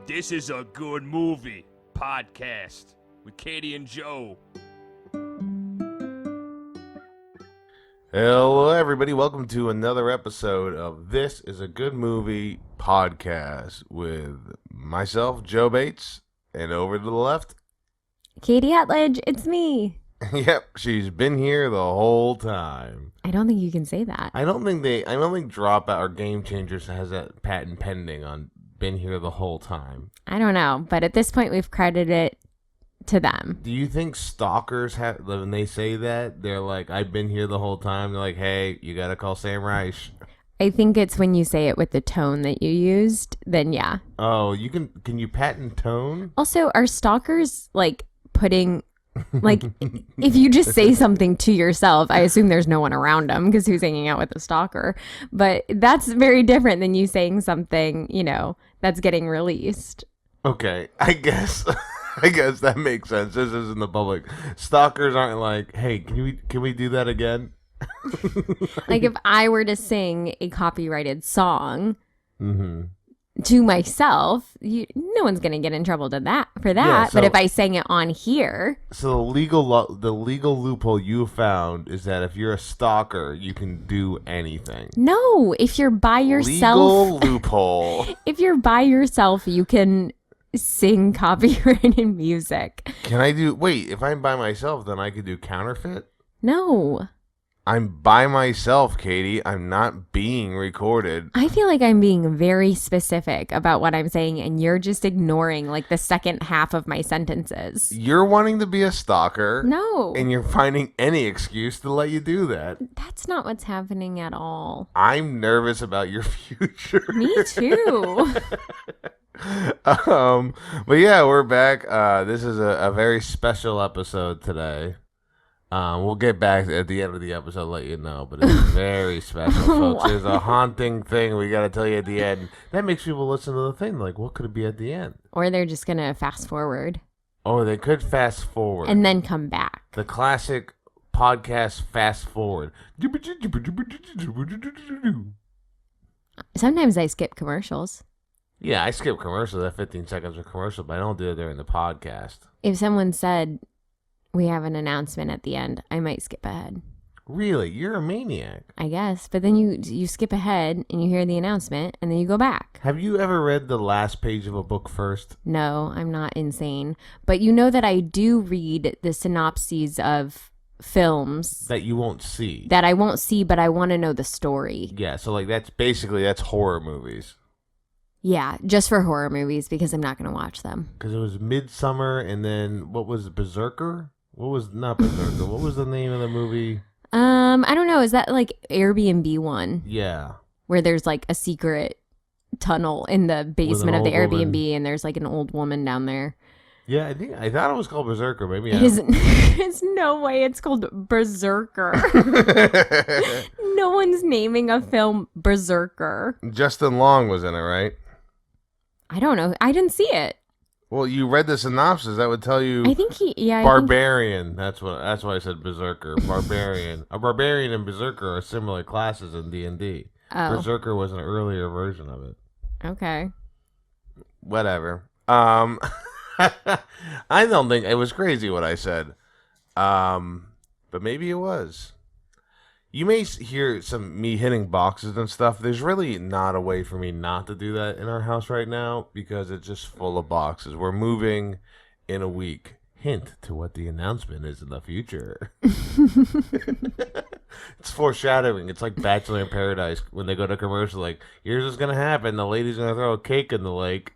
This is a good movie podcast with Katie and Joe. Hello, everybody. Welcome to another episode of This is a Good Movie podcast with myself, Joe Bates, and over to the left. Katie Atledge, it's me. Yep, she's been here the whole time. I don't think you can say that. I don't think Dropout or Game Changers has that patent pending on been here the whole time. I don't know, but at this point we've credited it to them. Do you think stalkers have, when they say that, they're like, I've been here the whole time? They're like, hey, you gotta call Sam Reich. I think it's when you say it with the tone that you used, then yeah. Oh, can you patent tone? Also, are stalkers like putting, like, if you just say something to yourself, I assume there's no one around them because who's hanging out with a stalker? But that's very different than you saying something, that's getting released. Okay, I guess that makes sense. This is in the public. Stalkers aren't like, hey, can we do that again? Like if I were to sing a copyrighted song to myself, no one's gonna get in trouble for that. Yeah, but if I sang it on here, so the legal loophole you found is that if you're a stalker, you can do anything. no. If you're by yourself, Legal loophole. if you're by yourself, you can sing copyrighted music. If I'm by myself, then I could do counterfeit? No. I'm by myself, Katie. I'm not being recorded. I feel like I'm being very specific about what I'm saying, and you're just ignoring like the second half of my sentences. You're wanting to be a stalker. No. And you're finding any excuse to let you do that. That's not what's happening at all. I'm nervous about your future. Me too. But yeah, we're back. This is a very special episode today. We'll get back at the end of the episode, let you know, but it's very special, folks. There's a haunting thing we got to tell you at the end. That makes people listen to the thing, like, what could it be at the end? Or they're just going to fast forward. Oh, they could fast forward. And then come back. The classic podcast fast forward. Sometimes I skip commercials. Yeah, I skip commercials at 15 seconds of commercial, but I don't do it during the podcast. If someone said we have an announcement at the end, I might skip ahead. Really? You're a maniac. I guess. But then you skip ahead and you hear the announcement and then you go back. Have you ever read the last page of a book first? No, I'm not insane. But you know that I do read the synopses of films. That you won't see. That I won't see, but I want to know the story. Yeah, so like that's horror movies. Yeah, just for horror movies because I'm not going to watch them. Because it was Midsummer and then, what was it, Berserker? Not Berserker. What was the name of the movie? I don't know. Is that like Airbnb one? Yeah. Where there's like a secret tunnel in the basement of the Airbnb woman. And there's like an old woman down there. Yeah, I thought it was called Berserker. Maybe It isn't. There's no way it's called Berserker. No one's naming a film Berserker. Justin Long was in it, right? I don't know. I didn't see it. Well, you read the synopsis. That would tell you. I think Barbarian. That's why I said Berserker. Barbarian. A barbarian and Berserker are similar classes in D&D. Oh. Berserker was an earlier version of it. Okay. Whatever. I don't think it was crazy what I said. But maybe it was. You may hear me hitting boxes and stuff. There's really not a way for me not to do that in our house right now because it's just full of boxes. We're moving in a week. Hint to what the announcement is in the future. It's foreshadowing. It's like Bachelor in Paradise when they go to commercial, like, here's what's going to happen. The lady's going to throw a cake in the lake.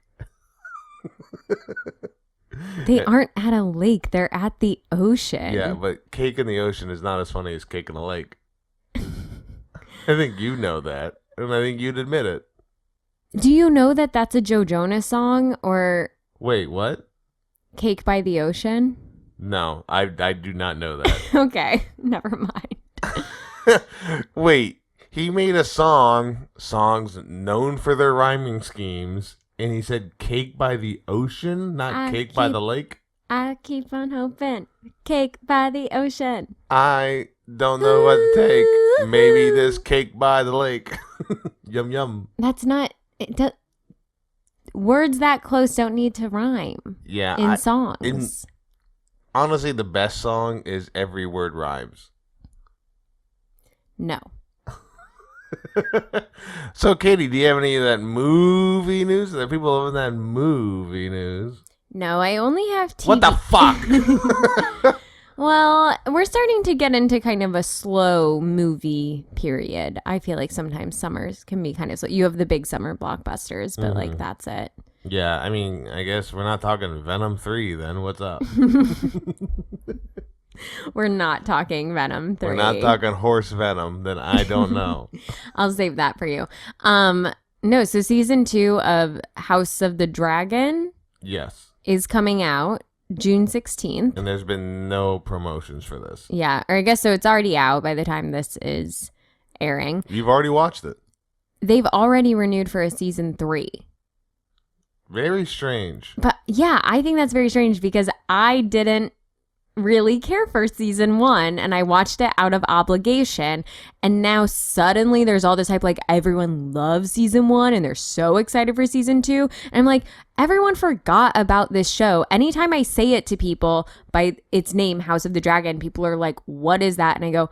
They aren't at a lake. They're at the ocean. Yeah, but cake in the ocean is not as funny as cake in a lake. I think you know that, and I think you'd admit it. Do you know that that's a Joe Jonas song or Wait, what? Cake by the Ocean? No, I do not know that. Okay, never mind. Wait, he made songs known for their rhyming schemes, and he said cake by the ocean, not cake by the lake? I keep on hoping. Cake by the ocean. I don't know what to take. Maybe this cake by the lake. Yum, yum. That's not... words that close don't need to rhyme Yeah. in songs. Honestly, the best song is Every Word Rhymes. No. So, Katie, do you have any of that movie news? There are people over that movie news. No, I only have TV. What the fuck? Well, we're starting to get into kind of a slow movie period. I feel like sometimes summers can be kind of slow. You have the big summer blockbusters, but like that's it. Yeah, I mean, I guess we're not talking Venom 3 then. What's up? We're not talking Venom 3. We're not talking horse venom, then I don't know. I'll save that for you. No, so season 2 of House of the Dragon Yes. is coming out June 16th. And there's been no promotions for this. Yeah, or I guess so it's already out by the time this is airing. You've already watched it. They've already renewed for a season 3. Very strange. But yeah, I think that's very strange because I didn't really care for season 1 and I watched it out of obligation, and now suddenly there's all this hype like everyone loves season 1 and they're so excited for season 2, and I'm like, everyone forgot about this show. Anytime I say it to people by its name, House of the Dragon, people are like, what is that? And I go,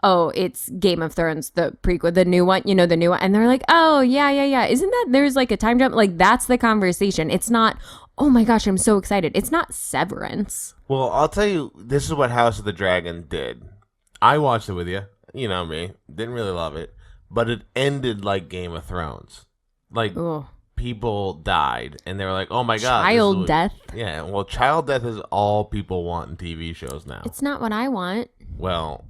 oh, it's Game of Thrones, the prequel, the new one, the new one. And they're like, oh, yeah. Isn't that, there's like a time jump? Like, that's the conversation. It's not, oh my gosh, I'm so excited. It's not Severance. Well, I'll tell you, this is what House of the Dragon did. I watched it with you. You know me. Didn't really love it. But it ended like Game of Thrones. Like, Ugh. people died. And they were like, oh my God. Child death. Yeah, well, child death is all people want in TV shows now. It's not what I want. Well,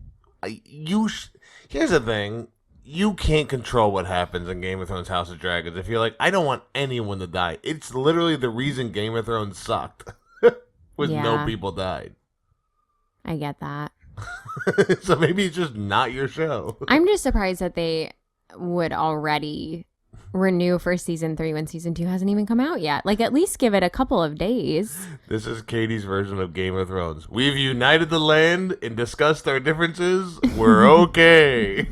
here's the thing. You can't control what happens in Game of Thrones House of Dragons. If you're like, I don't want anyone to die. It's literally the reason Game of Thrones sucked. No Yeah. people died. I get that. So maybe it's just not your show. I'm just surprised that they would already renew for season 3 when season 2 hasn't even come out yet. Like, at least give it a couple of days. This is Katie's version of Game of Thrones. We've united the land and discussed our differences. We're okay.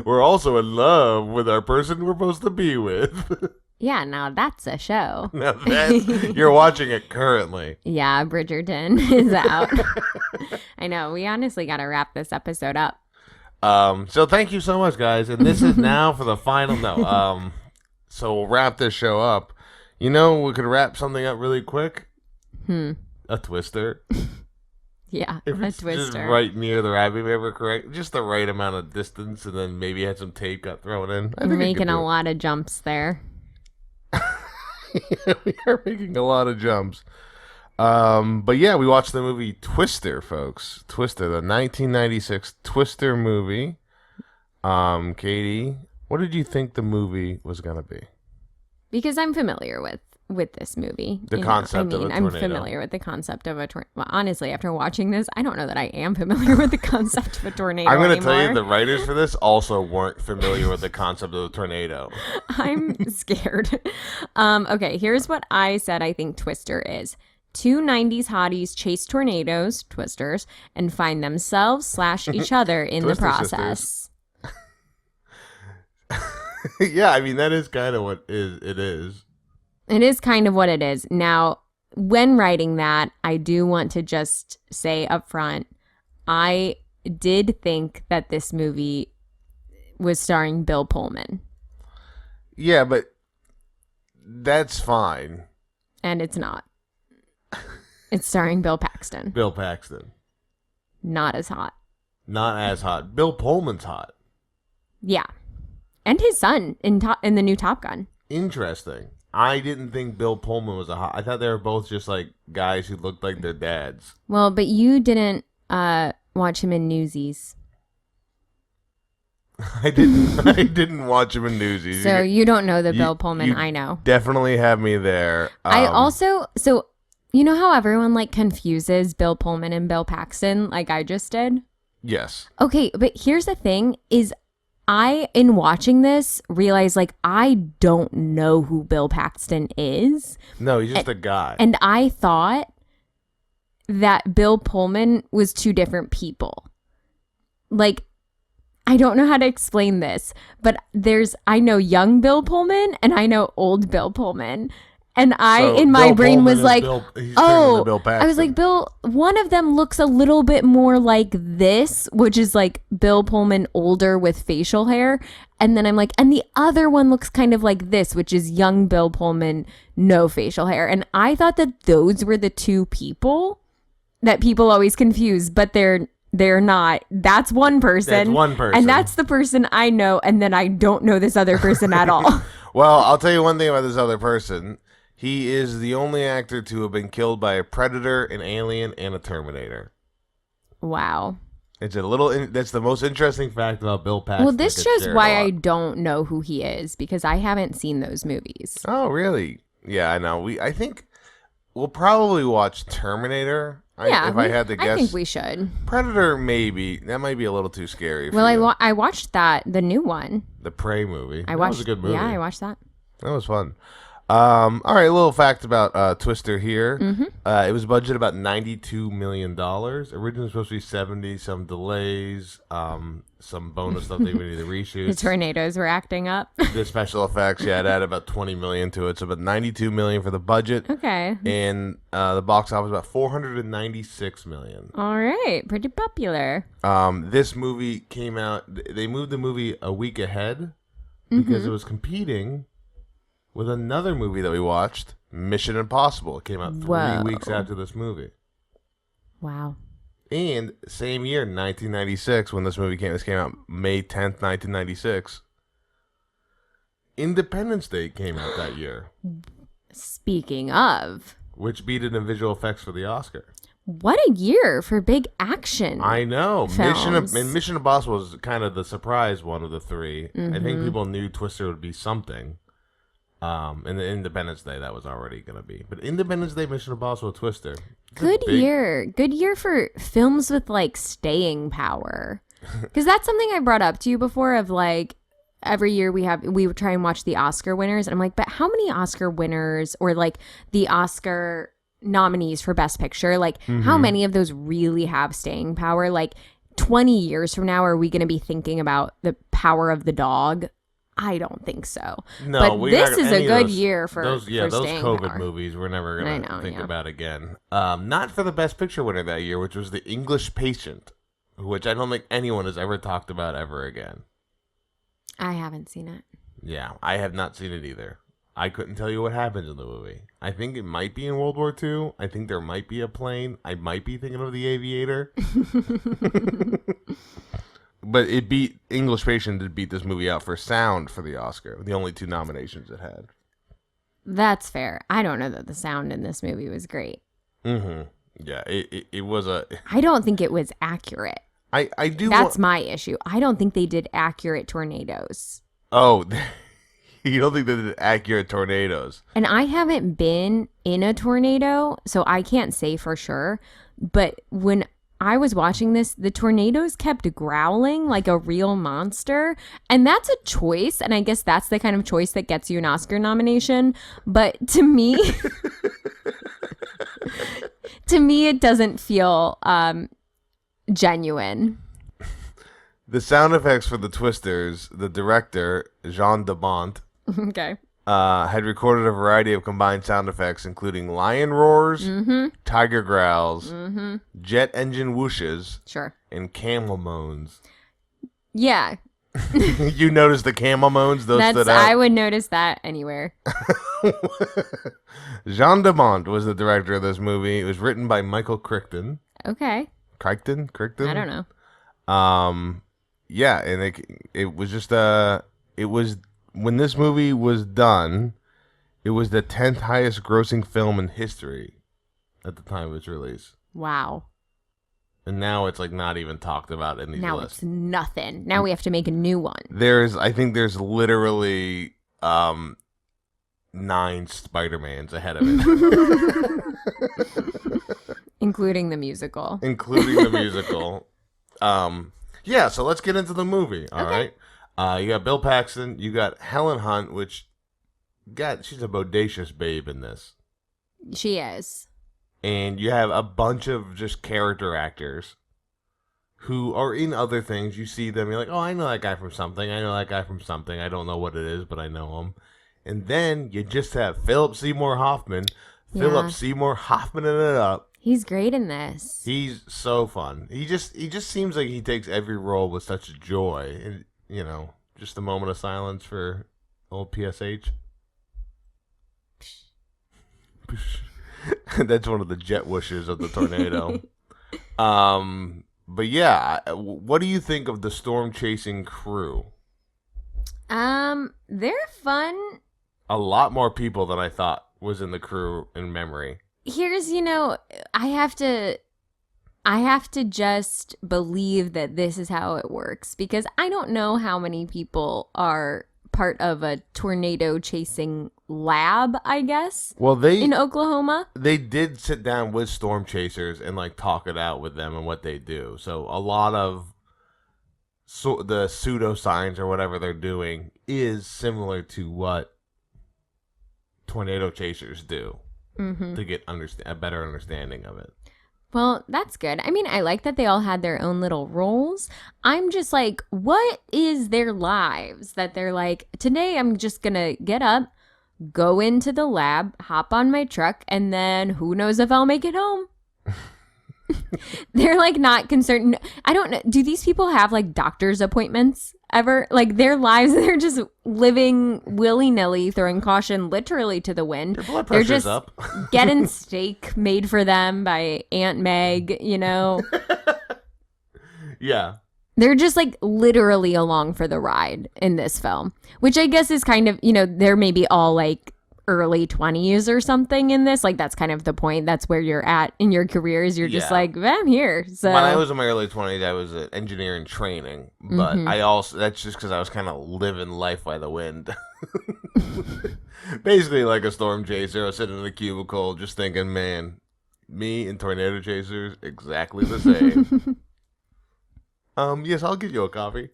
We're also in love with our person we're supposed to be with. Yeah, now that's a show. Now you're watching it currently. Yeah, Bridgerton is out. I know. We honestly got to wrap this episode up. So thank you so much, guys. And this is now for the final. No. So we'll wrap this show up. We could wrap something up really quick. A twister. Yeah, If a it's twister. just right near the rabbit river, correct? Just the right amount of distance, and then maybe had some tape got thrown in. We're making a lot of jumps there. We are making a lot of jumps. But yeah, we watched the movie Twister, folks. Twister, the 1996 Twister movie. Katie, what did you think the movie was gonna be? Because I'm familiar with this movie. The concept of a I'm tornado. familiar with the concept of a tornado. Well, honestly, after watching this, I don't know that I am familiar with the concept of a tornado I'm going to anymore. tell you, the writers for this also weren't familiar with the concept of a tornado. I'm scared. Okay, here's what I said I think Twister is. 2 90s hotties chase tornadoes, twisters, and find themselves / each other in the Twister process. Yeah, I mean, that is kind of what it is. It is kind of what it is. Now, when writing that, I do want to just say up front, I did think that this movie was starring Bill Pullman. Yeah, but that's fine. And it's not. It's starring Bill Paxton. Bill Paxton. Not as hot. Not as hot. Bill Pullman's hot. Yeah. And his son in the new Top Gun. Interesting. I didn't think Bill Pullman was a hot. I thought they were both just like guys who looked like their dads. Well, but you didn't watch him in Newsies. I didn't watch him in Newsies. So you don't know the Bill Pullman I know. Definitely have me there. I also, so you know how everyone like confuses Bill Pullman and Bill Paxton like I just did? Yes. Okay, but here's the thing is I, in watching this, realized like I don't know who Bill Paxton is. No, he's just a guy. And I thought that Bill Pullman was 2 different people. Like, I don't know how to explain this, but I know young Bill Pullman and I know old Bill Pullman. And So in my Bill brain Pullman was is like, he's turning into oh, Bill I was like, Paxton. one of them looks a little bit more like this, which is like Bill Pullman older with facial hair. And then I'm like, and the other one looks kind of like this, which is young Bill Pullman, no facial hair. And I thought that those were the two people that people always confuse, but they're not. That's one person. That's one person. And that's the person I know. And then I don't know this other person at all. Well, I'll tell you one thing about this other person. He is the only actor to have been killed by a predator, an alien, and a Terminator. Wow. It's that's the most interesting fact about Bill Paxton. Well, this shows why I don't know who he is, because I haven't seen those movies. Oh, really? Yeah, I know. I think we'll probably watch Terminator. If I had to guess. I think we should. Predator, maybe. That might be a little too scary for Well, you. I watched the new one. The Prey movie. That was a good movie. Yeah, I watched that. That was fun. All right, a little fact about Twister here. Mm-hmm. It was budgeted about $92 million. Originally supposed to be 70, some delays, some bonus stuff they needed to reshoot. The tornadoes were acting up. The special effects, yeah, it added about $20 million to it. So about $92 million for the budget. Okay. And the box office about $496 million. All right, pretty popular. This movie came out, they moved the movie a week ahead because it was competing with another movie that we watched, Mission Impossible. It came out 3 weeks after this movie. Wow. And same year, 1996, when this came out May 10th, 1996. Independence Day came out that year. Speaking of, Which beat it in visual effects for the Oscar. what a year for big action. I know. Films. Mission Impossible was kind of the surprise one of the three. I think people knew Twister would be something. And the Independence Day, that was already going to be. But Independence Day, Mission Impossible, Twister. Good year. Good year for films with like staying power. Because that's something I brought up to you before of like every year we would try and watch the Oscar winners. And I'm like, but how many Oscar winners or like the Oscar nominees for Best Picture, like how many of those really have staying power? Like 20 years from now, are we going to be thinking about the Power of the Dog? I don't think so. No, but this is a good year for those staying COVID power. movies we're never gonna think about again. Not for the Best Picture winner that year, which was The English Patient, which I don't think anyone has ever talked about ever again. I haven't seen it. Yeah, I have not seen it either. I couldn't tell you what happens in the movie. I think it might be in World War II. I think there might be a plane. I might be thinking of The Aviator. But English Patient did beat this movie out for sound for the Oscar. The only 2 nominations it had. That's fair. I don't know that the sound in this movie was great. Mm-hmm. Yeah, it was a... I don't think it was accurate. I do. That's my issue. I don't think they did accurate tornadoes. Oh, you don't think they did accurate tornadoes? And I haven't been in a tornado, so I can't say for sure. But when I was watching this, the tornadoes kept growling like a real monster. And that's a choice. And I guess that's the kind of choice that gets you an Oscar nomination. But to me, it doesn't feel genuine. The sound effects for the Twisters, the director, Jean Demont, Okay. had recorded a variety of combined sound effects, including lion roars, tiger growls, jet engine whooshes, Sure. and camel moans. Yeah. You noticed the camel moans? Those stood out. I would notice that anywhere. Jean Demont was the director of this movie. It was written by Michael Crichton. Okay. Crichton? I don't know. Yeah, and it was just it was when this movie was done, it was the 10th highest grossing film in history at the time of its release. Wow. And now it's like not even talked about in these Now lists. it's nothing. Now we have to make a new one. I think there's literally 9 Spider-Mans ahead of it. Including the musical. Yeah, so let's get into the movie. All right. You got Bill Paxton. You got Helen Hunt, she's a bodacious babe in this. She is. And you have a bunch of just character actors who are in other things. You see them, you're like, oh, I know that guy from something. I know that guy from something. I don't know what it is, but I know him. And then you just have Philip Seymour Hoffman. Philip Seymour Hoffman it up. He's great in this. He's so fun. He just seems like he takes every role with such joy. And, you know, just a moment of silence for old PSH. That's one of the jet whooshes of the tornado. But yeah, what do you think of the storm chasing crew? They're fun. A lot more people than I thought was in the crew in memory. Here's, I have to just believe that this is how it works, because I don't know how many people are part of a tornado chasing lab, I guess. Well, in Oklahoma, they did sit down with storm chasers and like talk it out with them and what they do. So a lot of the pseudo signs or whatever they're doing is similar to what tornado chasers do to get a better understanding of it. Well, that's good. I mean, I like that they all had their own little roles. I'm just like, what is their lives that they're like, today I'm just going to get up, go into the lab, hop on my truck, and then who knows if I'll make it home. They're like not concerned. I don't know. Do these people have like doctor's appointments ever? Like their lives, they're just living willy-nilly, throwing caution literally to the wind. Their blood pressure's they're just up. getting steak made for them by Aunt Meg, Yeah. They're just like literally along for the ride in this film, which I guess is kind of, they're maybe all like early 20s or something in this. Like that's kind of the point. That's where you're at in your careers. You're just like, I'm here. So when I was in my early 20s, I was an engineer in training, but that's just because I was kind of living life by the wind. Basically like a storm chaser. I was sitting in a cubicle just thinking, man, me and tornado chasers, exactly the same. Yes, I'll get you a coffee.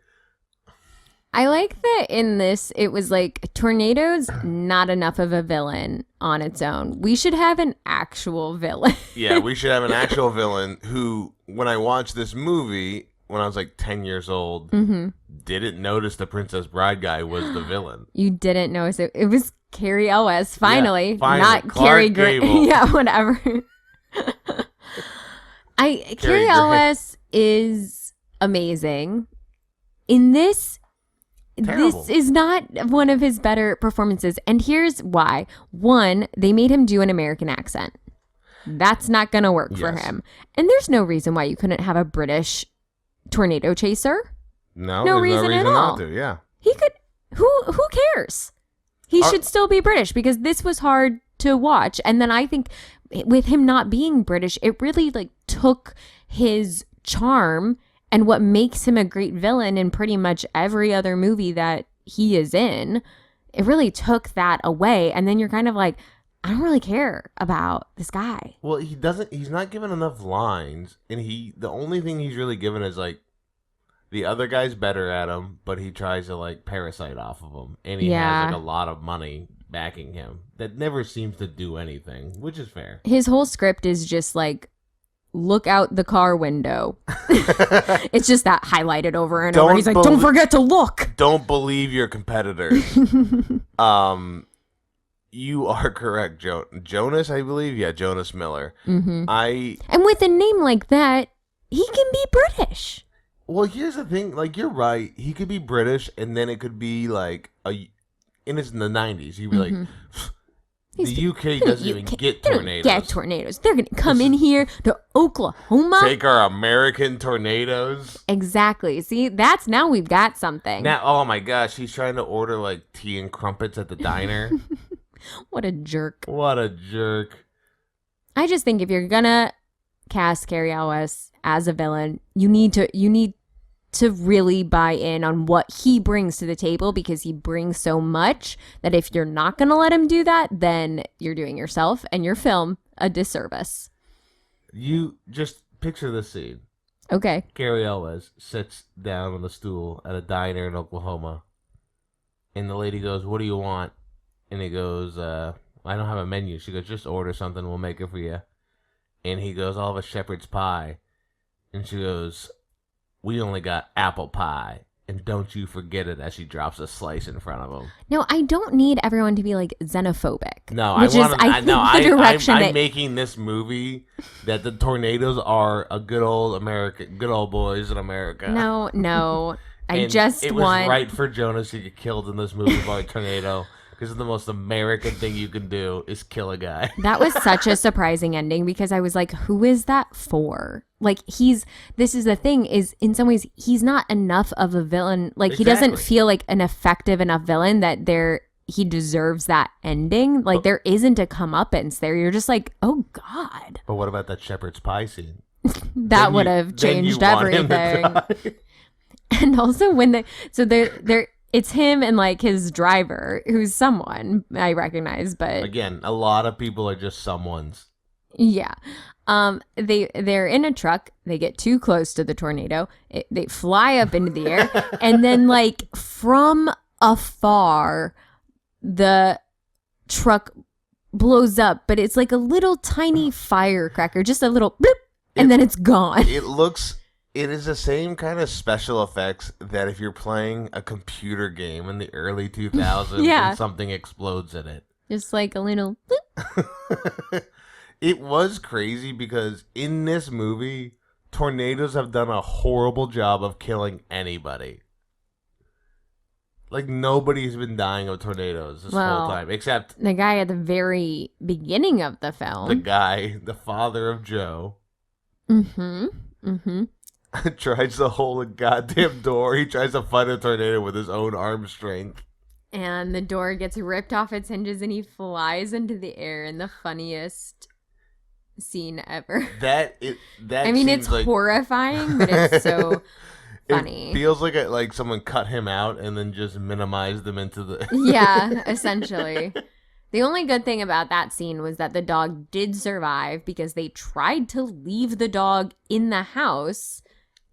I like that in this, it was like, tornadoes, not enough of a villain on its own. We should have an actual villain. Yeah, we should have an actual villain who, when I watched this movie, when I was like 10 years old, didn't notice the Princess Bride guy was the villain. You didn't notice it. It was Carrie Elwes, finally. Yeah, finally. Not Clark Carrie Gable. Yeah, whatever. Carrie Elwes is amazing. In this... Terrible. This is not one of his better performances. And here's why. One, they made him do an American accent. That's not going to work for him. And there's no reason why you couldn't have a British tornado chaser. No reason at all. Not to, yeah. He could, who cares? He should still be British, because this was hard to watch. And then I think with him not being British, it really like took his charm and what makes him a great villain in pretty much every other movie that he is in. It really took that away. And then you're kind of like, I don't really care about this guy. Well, he's not given enough lines. And the only thing he's really given is like, the other guy's better at him, but he tries to like parasite off of him. And he has like a lot of money backing him. That never seems to do anything, which is fair. His whole script is just like, look out the car window. It's just that highlighted over and over. He's like, don't forget to look. Don't believe your competitors. You are correct, Jonas, I believe. Yeah, Jonas Miller. And with a name like that, he can be British. Well, here's the thing. Like, you're right. He could be British, and then it could be like and it's in the 90s. He'd be like... The UK doesn't even get tornadoes. Get tornadoes. They're going to come in here to Oklahoma. Take our American tornadoes. Exactly. See, now we've got something. Now, oh my gosh, he's trying to order like tea and crumpets at the diner. What a jerk. What a jerk. I just think if you're going to cast Carrie Elwes as a villain, you need to really buy in on what he brings to the table, because he brings so much that if you're not going to let him do that, then you're doing yourself and your film a disservice. You just picture this scene. Okay. Carrie Elwes sits down on the stool at a diner in Oklahoma, and the lady goes, "What do you want?" And he goes, "I don't have a menu." She goes, "Just order something, we'll make it for you." And he goes, "I'll have a shepherd's pie." And she goes, we only got apple pie. And don't you forget it as she drops a slice in front of him. No, I don't need everyone to be like xenophobic. No, which I think the direction I'm making this movie that the tornadoes are a good old boys in America. No. It was right for Jonas to get killed in this movie by a tornado. Because the most American thing you can do is kill a guy. That was such a surprising ending because I was like, who is that for? Like, this is the thing, is in some ways, he's not enough of a villain. Like, He doesn't feel like an effective enough villain that he deserves that ending. Like, there isn't a comeuppance there. You're just like, oh, God. But what about that shepherd's pie scene? That would have changed everything. And also it's him and like his driver, who's someone I recognize, but again, a lot of people are just someone's. Yeah. They're in a truck. They get too close to the tornado. They fly up into the air, and then like from afar, the truck blows up. But it's like a little tiny firecracker, just a little bloop, and then it's gone. It is the same kind of special effects that if you're playing a computer game in the early 2000s and something explodes in it. Just like a little bloop. It was crazy because in this movie, tornadoes have done a horrible job of killing anybody. Like, nobody's been dying of tornadoes this whole time, except the guy at the very beginning of the film. The father of Joe. Tries to hold a goddamn door. He tries to fight a tornado with his own arm strength. And the door gets ripped off its hinges and he flies into the air in the funniest scene ever. It's horrifying, but it's so funny. It feels like someone cut him out and then just minimized them into the... Yeah, essentially. The only good thing about that scene was that the dog did survive because they tried to leave the dog in the house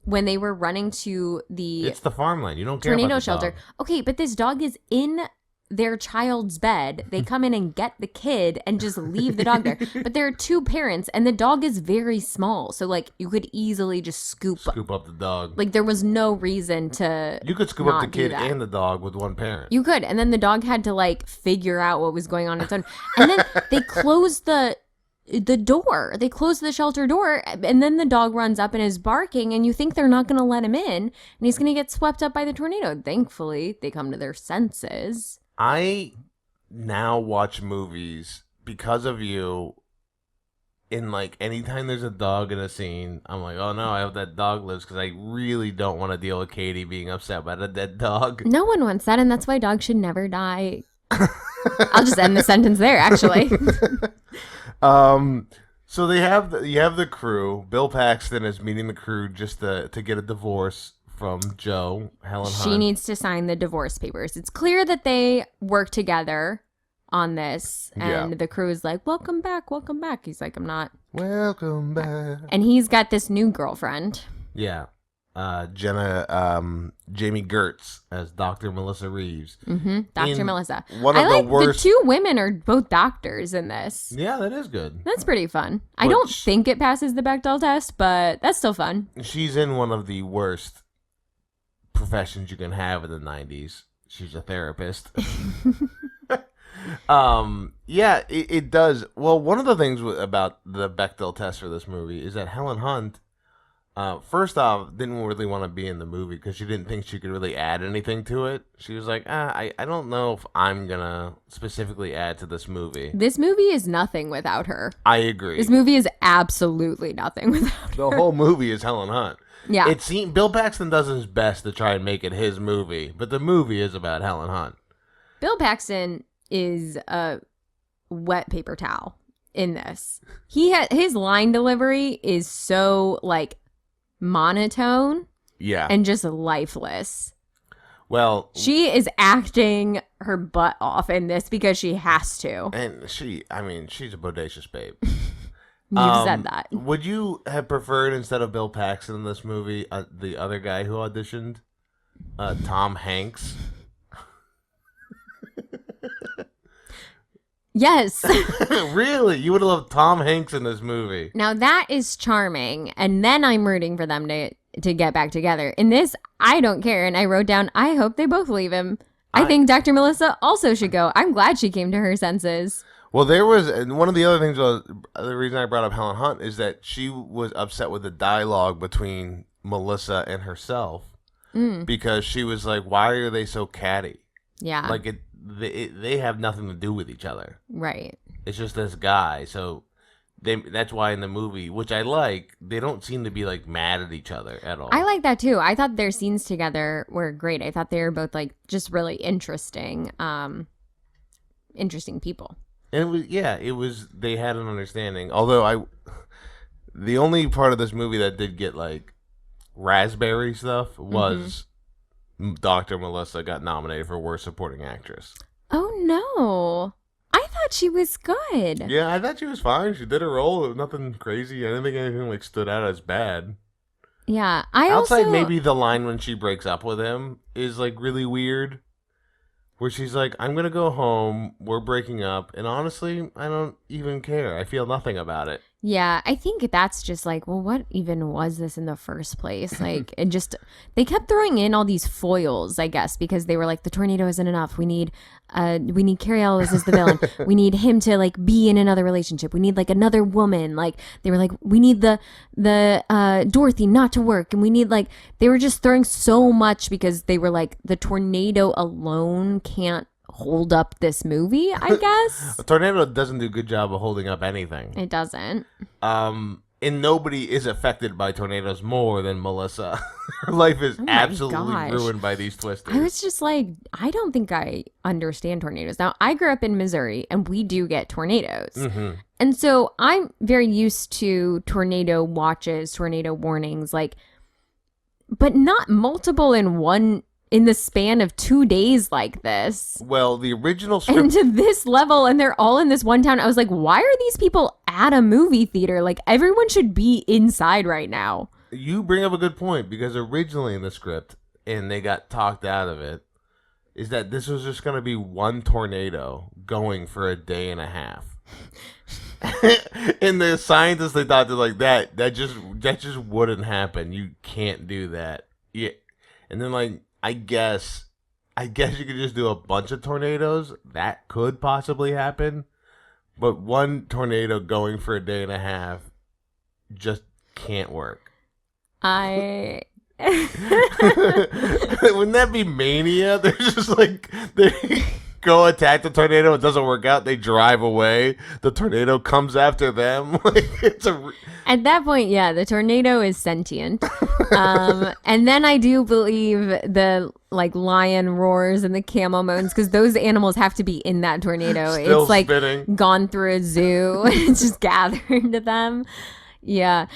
when they were running to It's the farmland. You don't care tornado about the shelter. dog. Okay, but this dog is in their child's bed. They come in and get the kid and just leave the dog there. But there are two parents and the dog is very small. So like you could easily just scoop up the dog. Like there was no reason to You could scoop up the kid and the dog with one parent. You could. And then the dog had to like figure out what was going on its own. And then they closed the door. They closed the shelter door, and then the dog runs up and is barking, and you think they're not going to let him in, and he's going to get swept up by the tornado. Thankfully, they come to their senses. I now watch movies because of you. In like anytime there's a dog in a scene, I'm like, oh no, I hope that dog lives because I really don't want to deal with Katie being upset by the dead dog. No one wants that, and that's why dogs should never die. I'll just end the sentence there, actually. So you have the crew. Bill Paxton is meeting the crew just to get a divorce from Joe, Helen Hunt. She needs to sign the divorce papers. It's clear that they work together on this, and the crew is like, welcome back. He's like, I'm not. Welcome back. And he's got this new girlfriend. Yeah. Jamie Gertz as Dr. Melissa Reeves. Mm-hmm. Dr. Melissa. The two women are both doctors in this. Yeah, that is good. That's pretty fun. I don't think it passes the Bechdel test, but that's still fun. She's in one of the worst professions you can have in the 90s. She's a therapist. Yeah, it does. Well, one of the things about the Bechdel test for this movie is that Helen Hunt, first off, didn't really want to be in the movie because she didn't think she could really add anything to it. She was like, I don't know if I'm going to specifically add to this movie. This movie is nothing without her. I agree. This movie is absolutely nothing without her. The whole movie is Helen Hunt. Yeah. Bill Paxton does his best to try and make it his movie, but the movie is about Helen Hunt. Bill Paxton is a wet paper towel in this. His line delivery is so like monotone, and just lifeless. Well, she is acting her butt off in this because she has to. And she's a bodacious babe. You've said that. Would you have preferred, instead of Bill Paxton in this movie, the other guy who auditioned, Tom Hanks? Yes. Really? You would have loved Tom Hanks in this movie. Now that is charming, and then I'm rooting for them to to get back together. In this, I don't care. And I wrote down, I hope they both leave him. I think Dr. Melissa also should go. I'm glad she came to her senses. Well, there was, and one of the other things, the reason I brought up Helen Hunt is that she was upset with the dialogue between Melissa and herself because she was like, why are they so catty? Yeah. Like, they have nothing to do with each other. Right. It's just this guy. So that's why in the movie, which I like, they don't seem to be like mad at each other at all. I like that too. I thought their scenes together were great. I thought they were both like just really interesting people. And it was, they had an understanding. Although the only part of this movie that did get like raspberry stuff was Dr. Melissa got nominated for Worst Supporting Actress. Oh no. I thought she was good. Yeah, I thought she was fine. She did her role. It was nothing crazy. I didn't think anything like stood out as bad. Yeah. Outside maybe the line when she breaks up with him is like really weird. Where she's like, I'm going to go home, we're breaking up, and honestly, I don't even care. I feel nothing about it. Yeah, I think that's just like, well, what even was this in the first place? Like, they kept throwing in all these foils, I guess, because they were like, the tornado isn't enough. We need Cary Elwes as the villain. We need him to like be in another relationship. We need like another woman. Like, they were like, we need the Dorothy not to work. And we need like, they were just throwing so much because they were like, the tornado alone can't hold up this movie, I guess. A tornado doesn't do a good job of holding up anything. It doesn't. And nobody is affected by tornadoes more than Melissa. Her life is absolutely ruined by these twisters. I was just like, I don't think I understand tornadoes. Now, I grew up in Missouri, and we do get tornadoes. Mm-hmm. And so I'm very used to tornado watches, tornado warnings, like, but not multiple in the span of 2 days like this. Well, the original script... And to this level, and they're all in this one town. I was like, why are these people at a movie theater? Like, everyone should be inside right now. You bring up a good point, because originally in the script, and they got talked out of it, is that this was just going to be one tornado going for a day and a half. And the scientists, they thought like that just wouldn't happen. You can't do that. Yeah. And then like, I guess you could just do a bunch of tornadoes. That could possibly happen. But one tornado going for a day and a half just can't work. Wouldn't that be mania? They're just like, they go attack the tornado. It doesn't work out. They drive away. The tornado comes after them. At that point, yeah, the tornado is sentient. And then I do believe the like lion roars and the camel moans, because those animals have to be in that tornado. Still it's like spinning. Gone through a zoo. It's just gathered to them. Yeah.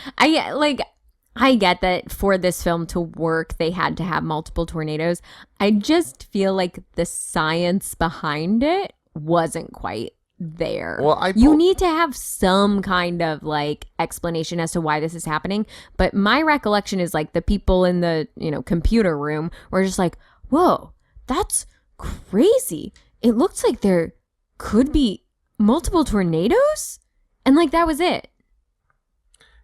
I get that for this film to work, they had to have multiple tornadoes. I just feel like the science behind it wasn't quite there. Well, you need to have some kind of like explanation as to why this is happening. But my recollection is like the people in the, computer room were just like, whoa, that's crazy. It looks like there could be multiple tornadoes. And like, that was it.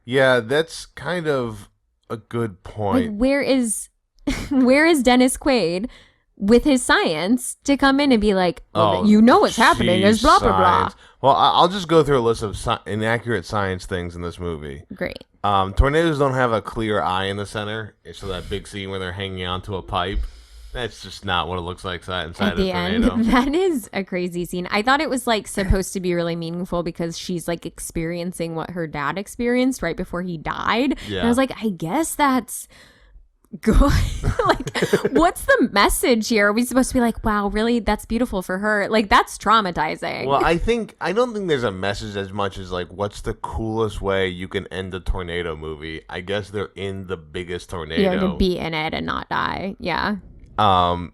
Yeah, that's kind of a good point. Like, where is Dennis Quaid with his science to come in and be like, what's happening. There's blah, blah, blah. Well, I'll just go through a list of inaccurate science things in this movie. Great. Tornadoes don't have a clear eye in the center. So that big scene where they're hanging onto a pipe, that's just not what it looks like inside At the a tornado. End, that is a crazy scene. I thought it was like supposed to be really meaningful because she's like experiencing what her dad experienced right before he died. Yeah. And I was like, I guess that's good. Like, what's the message here? Are we supposed to be like, wow, really? That's beautiful for her. Like, that's traumatizing. Well, I don't think there's a message as much as like, what's the coolest way you can end a tornado movie? I guess they're in the biggest tornado. Yeah, to be in it and not die. Yeah. So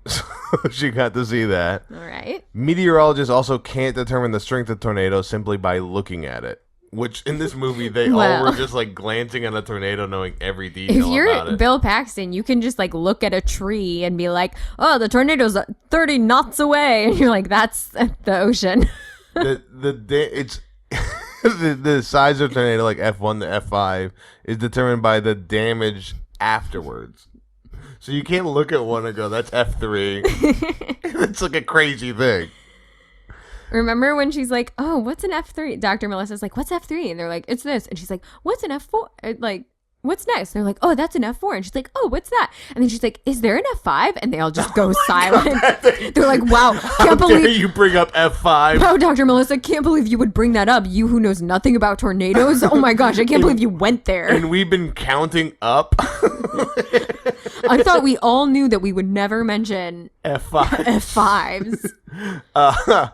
she got to see that. All right. Meteorologists also can't determine the strength of tornadoes simply by looking at it. Which in this movie, they all were just like glancing at a tornado, knowing every detail about it. If you're Bill Paxton, you can just like look at a tree and be like, oh, the tornado's 30 knots away. And you're like, that's the ocean. It's the size of a tornado, like F1 to F5, is determined by the damage afterwards. So you can't look at one and go, that's F3. It's like a crazy thing. Remember when she's like, oh, what's an F3? Dr. Melissa's like, what's F3? And they're like, it's this. And she's like, what's an F4? Like, what's next? And they're like, oh, that's an F4. And she's like, oh, what's that? And then she's like, is there an F5? And they all just go silent. They're like, wow, can't believe you bring up F5. Wow, Dr. Melissa, can't believe you would bring that up. You who knows nothing about tornadoes. Oh my gosh, I can't believe you went there. And we've been counting up. I thought we all knew that we would never mention F5s. F5s.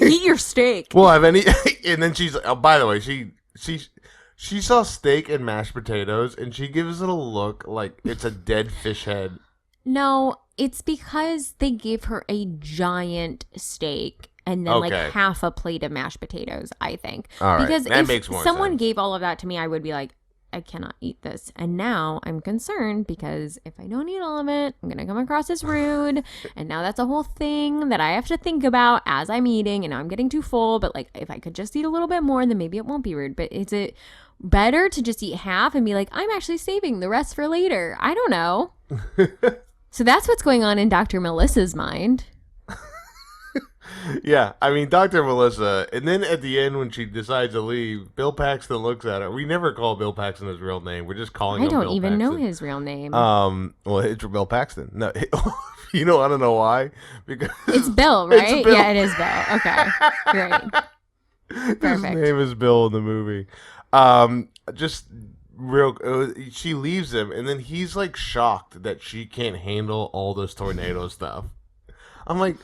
Eat your steak. Well, have any? And then she's. Oh, by the way, she saw steak and mashed potatoes, and she gives it a look like it's a dead fish head. No, it's because they gave her a giant steak and then like half a plate of mashed potatoes, I think. All right. Because that makes more someone sense. gave all of that to me, I would be like, I cannot eat this. And now I'm concerned because if I don't eat all of it, I'm going to come across as rude. And now that's a whole thing that I have to think about as I'm eating. And now I'm getting too full. But like, if I could just eat a little bit more, then maybe it won't be rude. But is it better to just eat half and be like, I'm actually saving the rest for later? I don't know. So that's what's going on in Dr. Melissa's mind. Yeah, I mean, Dr. Melissa, and then at the end when she decides to leave, Bill Paxton looks at her. We never call Bill Paxton his real name. We're just calling him Bill Paxton. I don't even know his real name. Well, it's Bill Paxton. No, I don't know why. Because it's Bill, right? It's Bill. Yeah, it is Bill. Okay, great. Perfect. His name is Bill in the movie. Just real. She leaves him, and then he's like shocked that she can't handle all this tornado stuff. I'm like,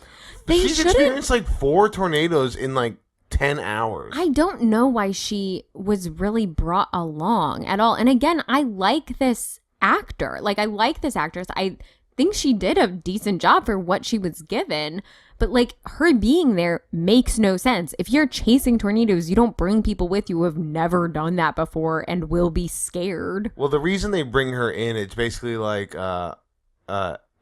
she's experienced like 4 tornadoes in like 10 hours. I don't know why she was really brought along at all. And again, I like this actor. Like, I like this actress. I think she did a decent job for what she was given. But like, her being there makes no sense. If you're chasing tornadoes, you don't bring people with you who have never done that before and will be scared. Well, the reason they bring her in, it's basically like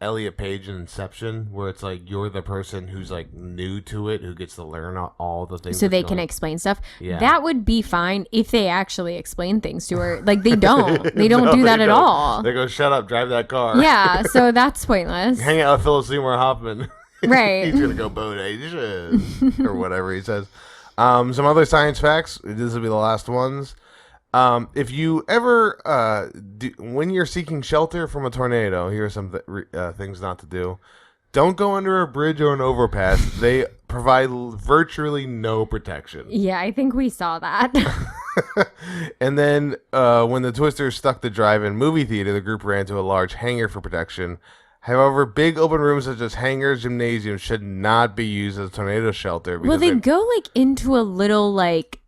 Elliot Page in Inception, where it's like you're the person who's like new to it, who gets to learn all the things. So they can explain stuff. Yeah. That would be fine if they actually explain things to her. Like, they don't. They don't do that at all. They go, shut up, drive that car. Yeah, so that's pointless. Hang out with Philip Seymour Hoffman. Right. He's going to go bodacious or whatever he says. Some other science facts. This will be the last ones. If you ever, when you're seeking shelter from a tornado, here are some things not to do. Don't go under a bridge or an overpass. They provide virtually no protection. Yeah, I think we saw that. And then when the Twisters stuck the drive-in movie theater, the group ran to a large hangar for protection. However, big open rooms such as hangars, gymnasiums should not be used as a tornado shelter. Well, they go like into a little like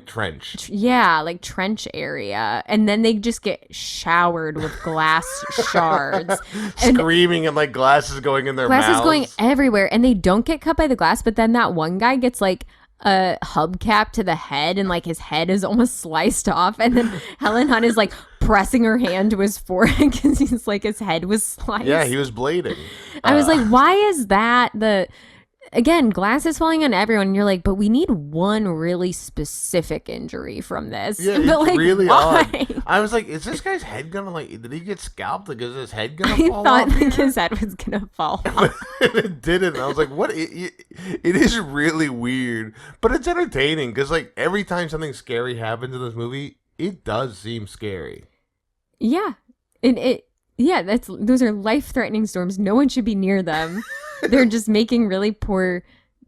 trench. Yeah, like trench area. And then they just get showered with glass shards. Screaming and like glasses going in their mouths. Glasses going everywhere. And they don't get cut by the glass, but then that one guy gets like a hubcap to the head and like his head is almost sliced off. And then Helen Hunt is like pressing her hand to his forehead because he's like his head was sliced. Yeah, he was bleeding. I was like, why is that again, glass is falling on everyone, and you're like, but we need one really specific injury from this. Yeah, but it's like, really why? odd. I was like, is this guy's head gonna did he get scalped? Like, is his head gonna fall I off? thought like his head was gonna fall off. It didn't. I was like, what? It is really weird, but it's entertaining because like every time something scary happens in this movie, it does seem scary. Yeah, those are life-threatening storms. No one should be near them. They're just making really poor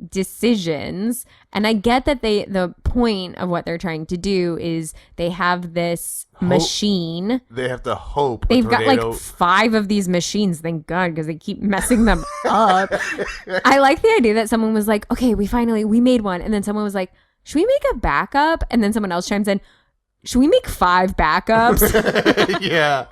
decisions. And I get that the point of what they're trying to do is they have this machine. They have to hope. They've got like 5 of these machines, thank God, because they keep messing them up. I like the idea that someone was like, okay, we made one. And then someone was like, should we make a backup? And then someone else chimes in, should we make 5 backups? Yeah.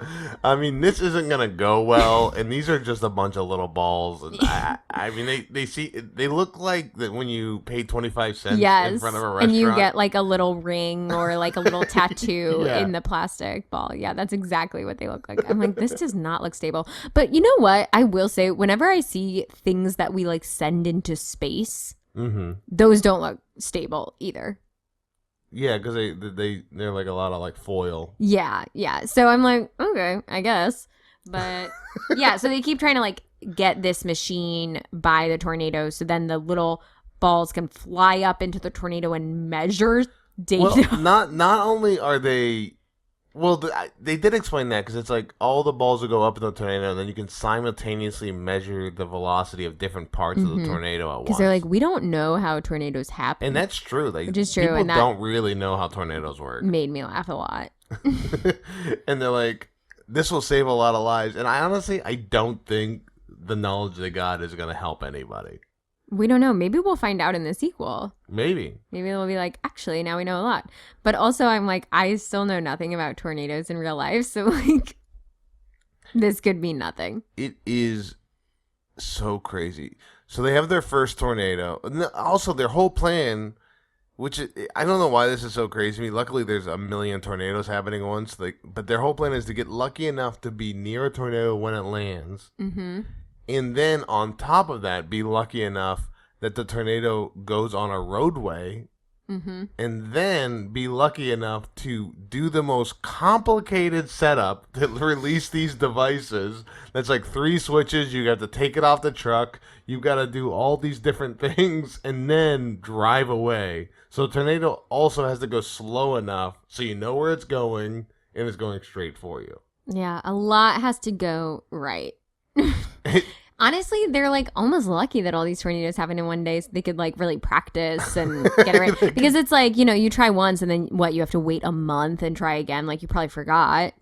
I mean, this isn't going to go well. And these are just a bunch of little balls. And I mean, they look like that when you pay 25 cents in front of a restaurant. And you get like a little ring or like a little tattoo in the plastic ball. Yeah, that's exactly what they look like. I'm like, this does not look stable. But you know what? I will say, whenever I see things that we like send into space, those don't look stable either. Yeah, because they're like a lot of like foil. Yeah. So I'm like, okay, I guess. But yeah, so they keep trying to like get this machine by the tornado so then the little balls can fly up into the tornado and measure data. Well, not only are they... Well, they did explain that because it's like all the balls will go up in the tornado and then you can simultaneously measure the velocity of different parts of the tornado at once. Because they're like, we don't know how tornadoes happen. And that's true. Like, which is true. People And that don't really know how tornadoes work. made me laugh a lot. And they're like, this will save a lot of lives. And I don't think the knowledge they got is going to help anybody. We don't know. Maybe we'll find out in the sequel. Maybe they'll be like, actually, now we know a lot. But also, I'm like, I still know nothing about tornadoes in real life. So, like, this could mean nothing. It is so crazy. So they have their first tornado. Also, their whole plan, which I don't know why this is so crazy to me. Luckily, there's a million tornadoes happening at once. But their whole plan is to get lucky enough to be near a tornado when it lands. Mm-hmm. And then on top of that, be lucky enough that the tornado goes on a roadway. Mm-hmm. And then be lucky enough to do the most complicated setup to release these devices. That's like 3 switches. You got to take it off the truck. You got to do all these different things and then drive away. So the tornado also has to go slow enough so you know where it's going and it's going straight for you. Yeah, a lot has to go right. Honestly, they're like almost lucky that all these tornadoes happen in one day so they could like really practice and get it right. Because it's like, you try once and then you have to wait a month and try again. Like you probably forgot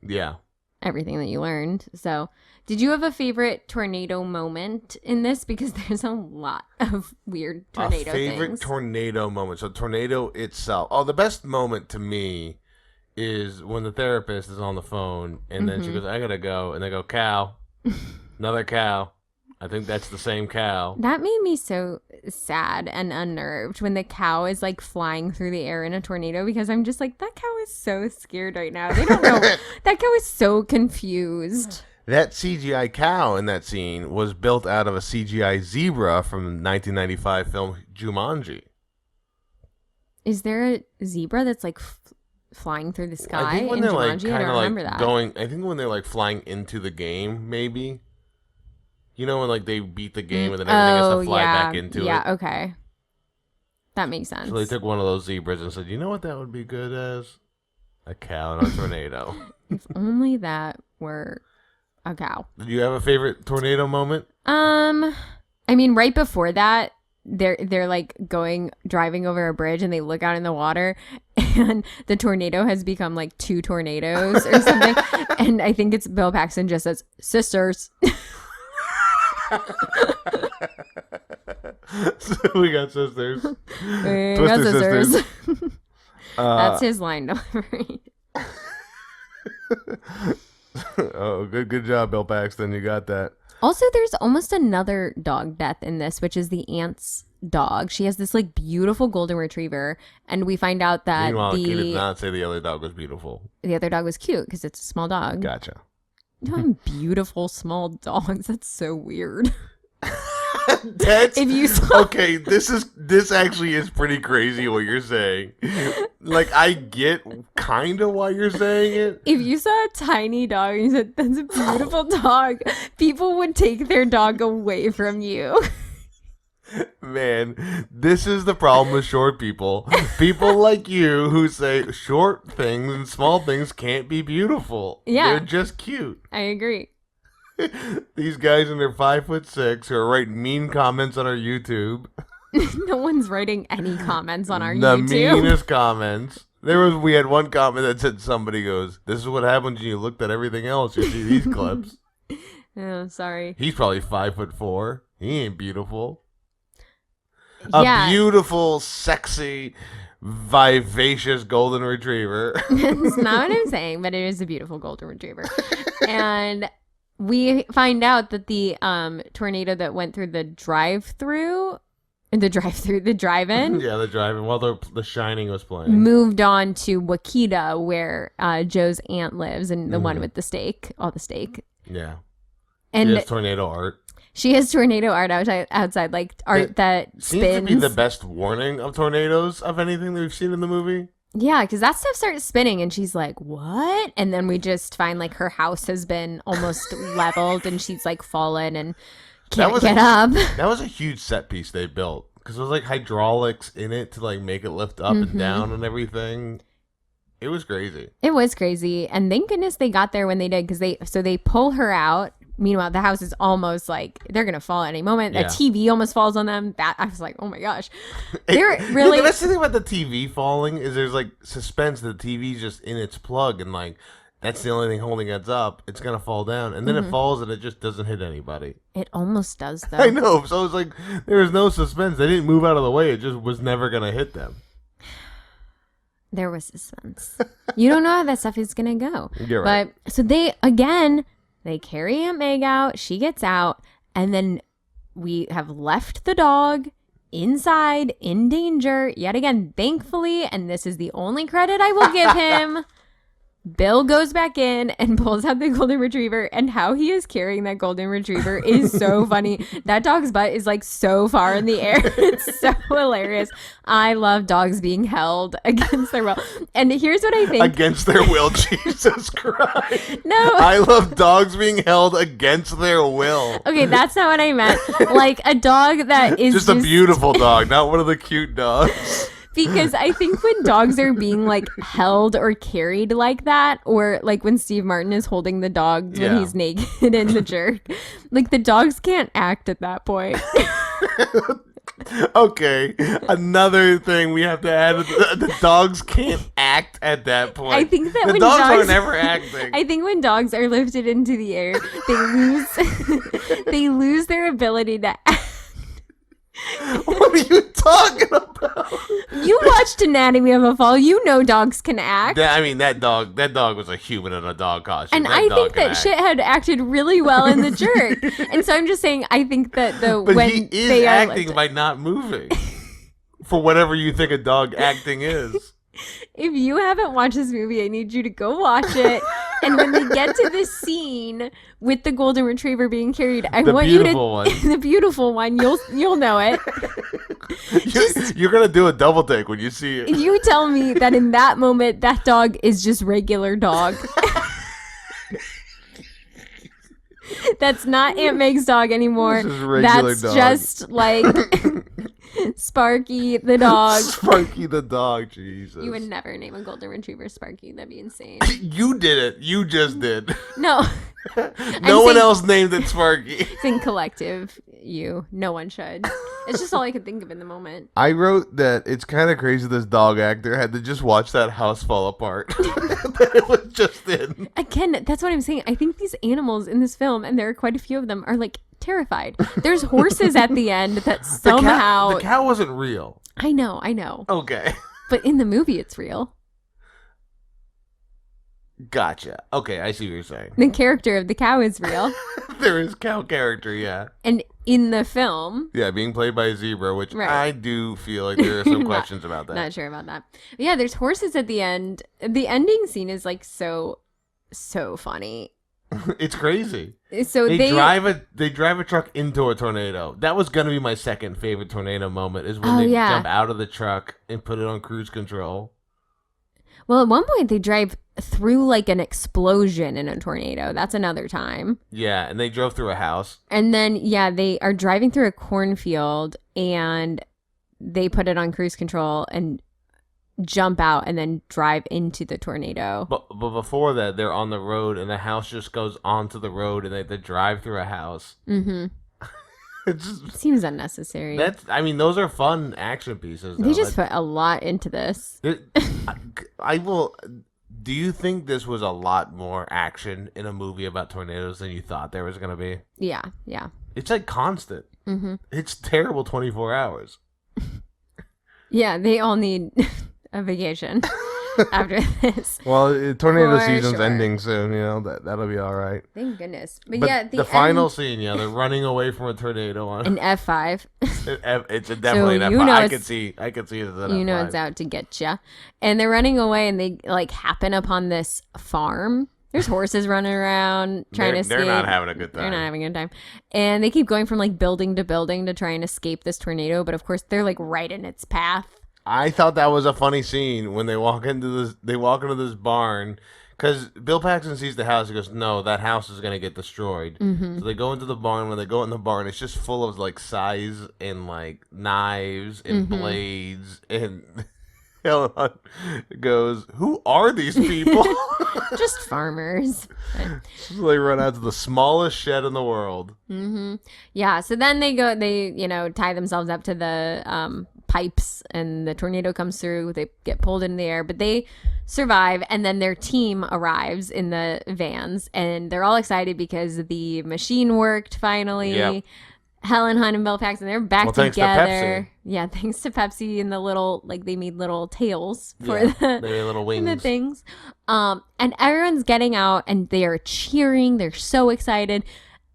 everything that you learned. So did you have a favorite tornado moment in this? Because there's a lot of weird tornado things. A favorite tornado moment. So tornado itself. Oh, the best moment to me is when the therapist is on the phone and then she goes, I gotta go. And they go, cow. Another cow. I think that's the same cow. That made me so sad and unnerved when the cow is like flying through the air in a tornado because I'm just like, that cow is so scared right now. They don't know. That cow is so confused. That CGI cow in that scene was built out of a CGI zebra from 1995 film Jumanji. Is there a zebra that's like flying through the sky I think when in they're Jumanji? Like, I don't remember that. I think when they're like flying into the game, maybe. You know when like they beat the game and then everything has to fly back into it? Yeah, okay. That makes sense. So they took one of those zebras and said, you know what that would be good as? A cow in a tornado. If only that were a cow. Did you have a favorite tornado moment? I mean, right before that, they're like driving over a bridge and they look out in the water and the tornado has become like 2 tornadoes or something. And I think it's Bill Paxton just says, sisters. So we got sisters. We got sisters. That's his line delivery. Oh, good job, Bill Paxton. You got that. Also, there's almost another dog death in this, which is the aunt's dog. She has this like beautiful golden retriever, and we find out that he did not say the other dog was beautiful. The other dog was cute because it's a small dog. Gotcha. Beautiful small dogs. That's so weird. If you saw... Okay, this actually is pretty crazy what you're saying. Like, I get kind of why you're saying it. If you saw a tiny dog and you said, that's a beautiful dog, people would take their dog away from you. Man, this is the problem with short people. People like you who say short things and small things can't be beautiful. Yeah. They're just cute. I agree. These guys in their 5'6" who are writing mean comments on our YouTube. No one's writing any comments on our YouTube. The YouTube. meanest comments. We had one comment that said somebody goes, this is what happens when you looked at everything else. You see these clips. Oh, sorry. He's probably 5'4". He ain't beautiful. Yeah. A beautiful, sexy, vivacious golden retriever. That's not what I'm saying, but it is a beautiful golden retriever. And we find out that the tornado that went through the drive-in. Yeah, the drive-in while The Shining was playing. Moved on to Wakita, where Joe's aunt lives, and the one with the steak, all the steak. Yeah. And she has tornado art. She has tornado art outside, like art that spins. Seems to be the best warning of tornadoes of anything that we've seen in the movie. Yeah, because that stuff starts spinning and she's like, what? And then we just find like her house has been almost leveled and she's like fallen and can't get up. That was a huge set piece they built because it was like hydraulics in it to like make it lift up and down and everything. It was crazy. It was crazy. And thank goodness they got there when they did because they pull her out. Meanwhile, the house is almost like they're going to fall at any moment. Yeah. A TV almost falls on them. That I was like, oh my gosh. They're really. The best thing about the TV falling is there's like suspense. The TV's just in its plug and like that's the only thing holding it up. It's going to fall down. And then it falls and it just doesn't hit anybody. It almost does, though. I know. So it's like there was no suspense. They didn't move out of the way. It just was never going to hit them. There was suspense. You don't know how that stuff is going to go. You're right. But so they carry Aunt Meg out. She gets out. And then we have left the dog inside in danger yet again, thankfully. And this is the only credit I will give him. Bill goes back in and pulls out the golden retriever, and how he is carrying that golden retriever is so funny. That dog's butt is like so far in the air. It's so hilarious. I love dogs being held against their will. And here's what I think. Against their will, Jesus Christ. No. I love dogs being held against their will. Okay, that's not what I meant. Like a dog that is just a beautiful dog, not one of the cute dogs. Because I think when dogs are being like held or carried like that, or like when Steve Martin is holding the dog when he's naked in The Jerk, like the dogs can't act at that point. Okay, another thing we have to add: the dogs can't act at that point. I think that the when dogs are never acting. I think when dogs are lifted into the air, they lose their ability to act. What are you talking about? You watched Anatomy of a Fall. You know dogs can act. That dog was a human in a dog costume. And I think that shit had acted really well in The Jerk. And so I'm just saying, I think that when he is acting by not moving. For whatever you think a dog acting is. If you haven't watched this movie, I need you to go watch it. And when they get to this scene with the golden retriever being carried, I want you to the beautiful one. You'll know it. You're gonna do a double take when you see it. You tell me that in that moment, that dog is just regular dog. That's not Aunt Meg's dog anymore. That's dog. Just like Sparky the dog. Sparky the dog, Jesus. You would never name a golden retriever Sparky. That'd be insane. You did it. You just did. No. No one else named it Sparky. Think collective. No one should. It's just all I could think of in the moment. I wrote that it's kind of crazy this dog actor had to just watch that house fall apart. That it was just in. Again, that's what I'm saying. I think these animals in this film, and there are quite a few of them, are like terrified. There's horses at the end that somehow... The cow wasn't real. I know. Okay. But in the movie, it's real. Gotcha. Okay, I see what you're saying. The character of the cow is real. There is cow character, yeah. And in the film... Yeah, being played by a zebra, which I do feel like there are some questions about that. Not sure about that. But yeah, there's horses at the end. The ending scene is like so funny. It's crazy. So they drive a truck into a tornado. That was gonna be my second favorite tornado moment, is when they jump out of the truck and put it on cruise control. Well, at one point they drive through like an explosion in a tornado. That's another time. Yeah, and they drove through a house. And then they are driving through a cornfield and they put it on cruise control and jump out and then drive into the tornado. But before that, they're on the road and the house just goes onto the road and they have to drive through a house. Mm-hmm. It just seems unnecessary. Those are fun action pieces, though. They just put a lot into this. I will... Do you think this was a lot more action in a movie about tornadoes than you thought there was going to be? Yeah. It's like constant. Mm-hmm. It's terrible 24 hours. Yeah, they all need a vacation after this. Well, tornado season's ending soon, that'll be all right. Thank goodness. But the final scene, they're running away from a tornado on an F5. It's definitely an F5. I could see it as an F5. It's out to get you. And they're running away and they like happen upon this farm. There's horses running around trying to escape. They're not having a good time. They're not having a good time. And they keep going from like building to building to try and escape this tornado. But of course, they're like right in its path. I thought that was a funny scene when they walk into this barn because Bill Paxton sees the house. He goes, "No, that house is gonna get destroyed." Mm-hmm. So they go into the barn. When they go in the barn, it's just full of like scythes and like knives and blades. And Helen Hunt goes, "Who are these people?" Just farmers. So they run out to the smallest shed in the world. Mm-hmm. Yeah. So then they tie themselves up to the pipes, and the tornado comes through. They get pulled in the air, but they survive. And then their team arrives in the vans, and they're all excited because the machine worked finally. Yep. Helen Hunt and Bill Paxton, they're back Thanks to together. Pepsi. Yeah, thanks to Pepsi and the little, they made little tails for they made little wings. the things. And everyone's getting out and they are cheering. They're so excited.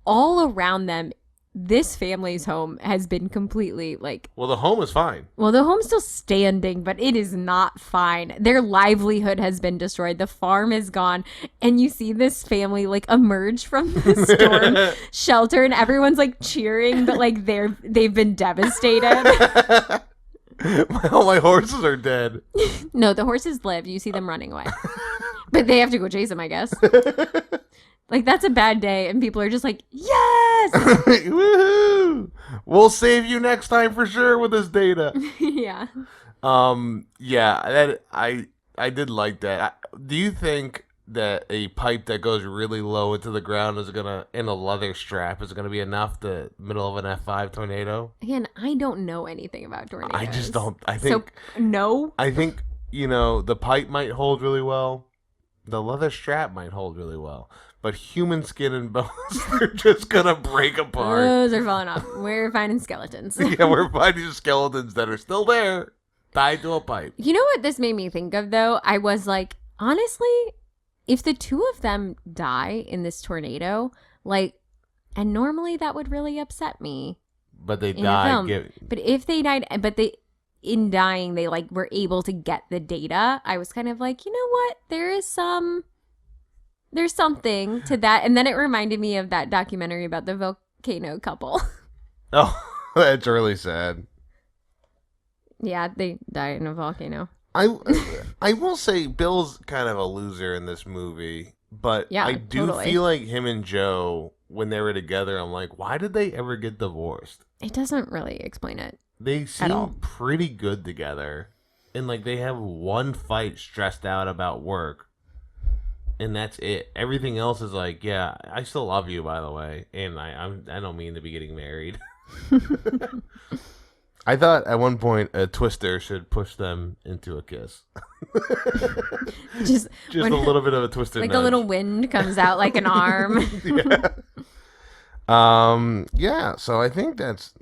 All around them, this family's home has been completely Well, the home is fine. well, the home's still standing, but it is not fine. Their livelihood has been destroyed. The farm is gone. And you see this family emerge from the storm shelter, and everyone's cheering, but they've been devastated. All my horses are dead. No, the horses live. You see them running away. But they have to go chase them, I guess. That's a bad day, and people are just yes! Woohoo! We'll save you next time for sure with this data. Yeah. Yeah, that I did like that. Do you think that a pipe that goes really low into the ground in a leather strap is gonna be enough to middle of an F5 tornado? Again, I don't know anything about tornadoes. I just don't. I think no. I think the pipe might hold really well. The leather strap might hold really well. But human skin and bones are just going to break apart. Those are falling off. We're finding skeletons. Yeah, we're finding skeletons that are still there, tied to a pipe. You know what this made me think of, though? I was honestly, if the two of them die in this tornado, and normally that would really upset me. But they in died. a film. But if they died, in dying, they were able to get the data, I was kind of you know what? There's something to that. And then it reminded me of that documentary about the volcano couple. Oh, that's really sad. Yeah, they died in a volcano. I will say Bill's kind of a loser in this movie, but Yeah, I do totally. feel like him and Joe, when they were together, I'm like, why did they ever get divorced? It doesn't really explain it. They At all. seem pretty good together. And they have one fight stressed out about work. And that's it. Everything else is yeah, I still love you, by the way, and I don't mean to be getting married. I thought at one point a twister should push them into a kiss. Just a little bit of a twister. a nudge. little wind comes out like an arm. Yeah. Yeah. So I think that's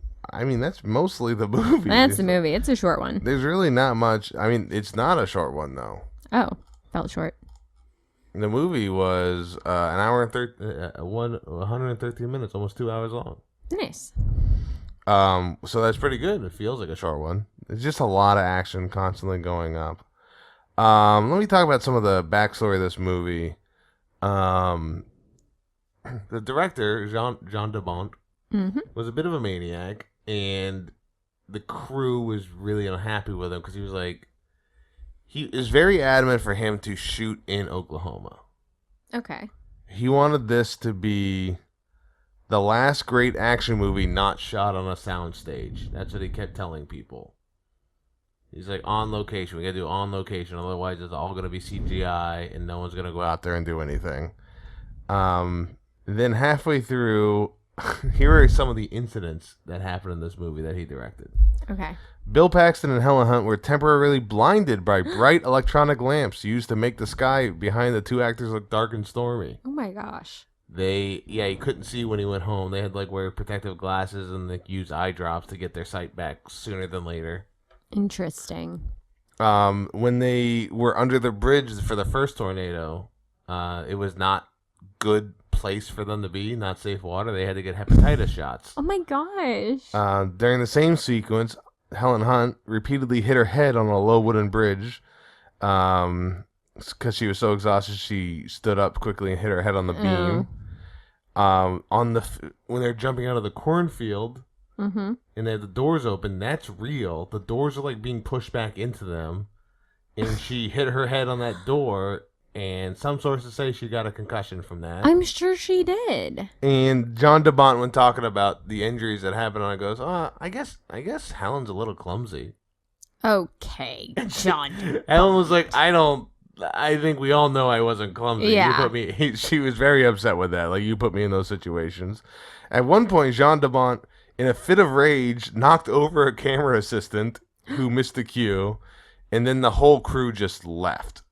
mostly the movie. That's the movie. It's a short one. There's really not much. It's not a short one though. Oh, felt short. The movie was an hour and 113 minutes, almost 2 hours long. Nice. So that's pretty good. It feels like a short one. It's just a lot of action constantly going up. Let me talk about some of the backstory of this movie. The director, Jean DeBont, was a bit of a maniac, and the crew was really unhappy with him because he was he is very adamant for him to shoot in Oklahoma. Okay. He wanted this to be the last great action movie not shot on a soundstage. That's what he kept telling people. He's on location. We got to do on location. Otherwise, it's all going to be CGI, and no one's going to go out there and do anything. Then halfway through, here are some of the incidents that happened in this movie that he directed. Okay. Bill Paxton and Helen Hunt were temporarily blinded by bright electronic lamps used to make the sky behind the two actors look dark and stormy. Oh my gosh. He couldn't see when he went home. They had wear protective glasses and use eye drops to get their sight back sooner than later. Interesting. When they were under the bridge for the first tornado, it was not good place for them to be, not safe water. They had to get hepatitis shots. Oh my gosh. During the same sequence, Helen Hunt repeatedly hit her head on a low wooden bridge. Because she was so exhausted, she stood up quickly and hit her head on the beam. When they're jumping out of the cornfield, Mm-hmm. And they have the doors open. That's real. The doors are like being pushed back into them. And she hit her head on that door. And some sources say she got a concussion from that. I'm sure she did. And John DeBont, when talking about the injuries that happened on it, goes, I guess Helen's a little clumsy. Okay, John. Helen was like, I think we all know I wasn't clumsy. Yeah. You put me. She was very upset with that. Like, you put me in those situations. At one point, Jean DeBont, in a fit of rage, knocked over a camera assistant who missed the cue, and then the whole crew just left.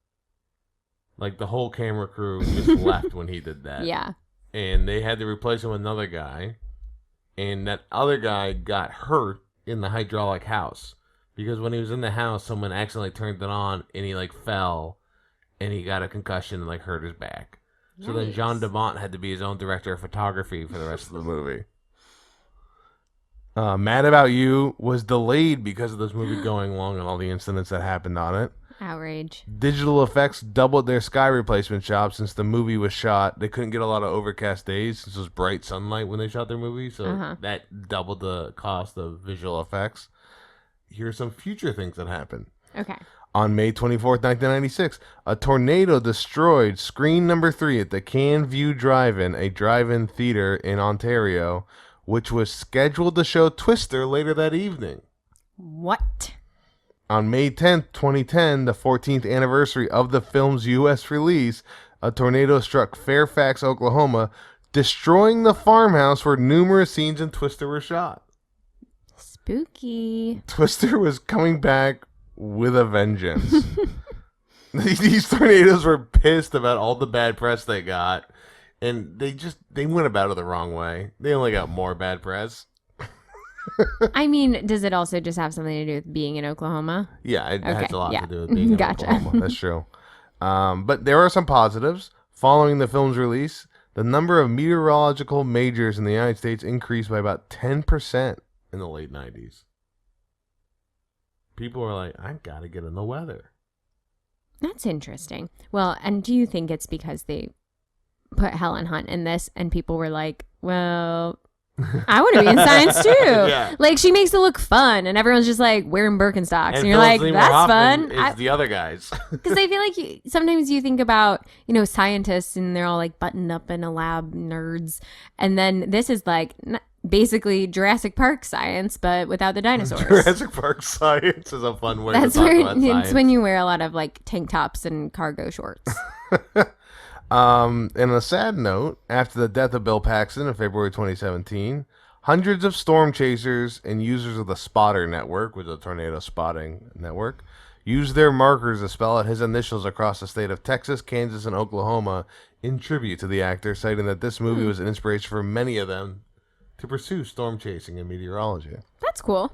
Like, the whole camera crew just left when he did that. Yeah. And they had to replace him with another guy, and that other guy got hurt in the hydraulic house. Because when he was in the house, someone accidentally turned it on, and he, like, fell, and he got a concussion and, like, hurt his back. So then John DeBont had to be his own director of photography for the rest of the movie. Mad About You was delayed because of this movie going long and all the incidents that happened on it. Outrage. Digital effects doubled their sky replacement job since the movie was shot. They couldn't get a lot of overcast days since it was bright sunlight when they shot their movie, so that doubled the cost of visual effects. Here are some future things that happened. Okay. On May 24th, 1996, a tornado destroyed screen number 3 at the Canview Drive-In, a drive-in theater in Ontario, which was scheduled to show Twister later that evening. What? On May 10th, 2010, the 14th anniversary of the film's U.S. release, a tornado struck Fairfax, Oklahoma, destroying the farmhouse where numerous scenes in Twister were shot. Spooky. Twister was coming back with a vengeance. These tornadoes were pissed about all the bad press they got, and they went about it the wrong way. They only got more bad press. I mean, does it also just have something to do with being in Oklahoma? Yeah, it has a lot yeah. to do with being in Gotcha. Oklahoma. That's true. But there are some positives. Following the film's release, the number of meteorological majors in the United States increased by about 10% in the late 90s. People were like, I've got to get in the weather. That's interesting. Well, and do you think it's because they put Helen Hunt in this and people were like, well, I want to be in science too. Yeah. Like, she makes it look fun and everyone's just like wearing Birkenstocks. And you're Philip like, Seymour that's Hoffman fun. is the other guys. Because I feel like sometimes you think about, scientists and they're all like buttoned up in a lab, nerds. And then this is like basically Jurassic Park science, but without the dinosaurs. Jurassic Park science is a fun way to talk about science. It's when you wear a lot of like tank tops and cargo shorts. And a sad note, after the death of Bill Paxton in February 2017, hundreds of storm chasers and users of the Spotter Network, which is a tornado spotting network, used their markers to spell out his initials across the state of Texas, Kansas, and Oklahoma in tribute to the actor, citing that this movie was an inspiration for many of them to pursue storm chasing and meteorology. That's cool.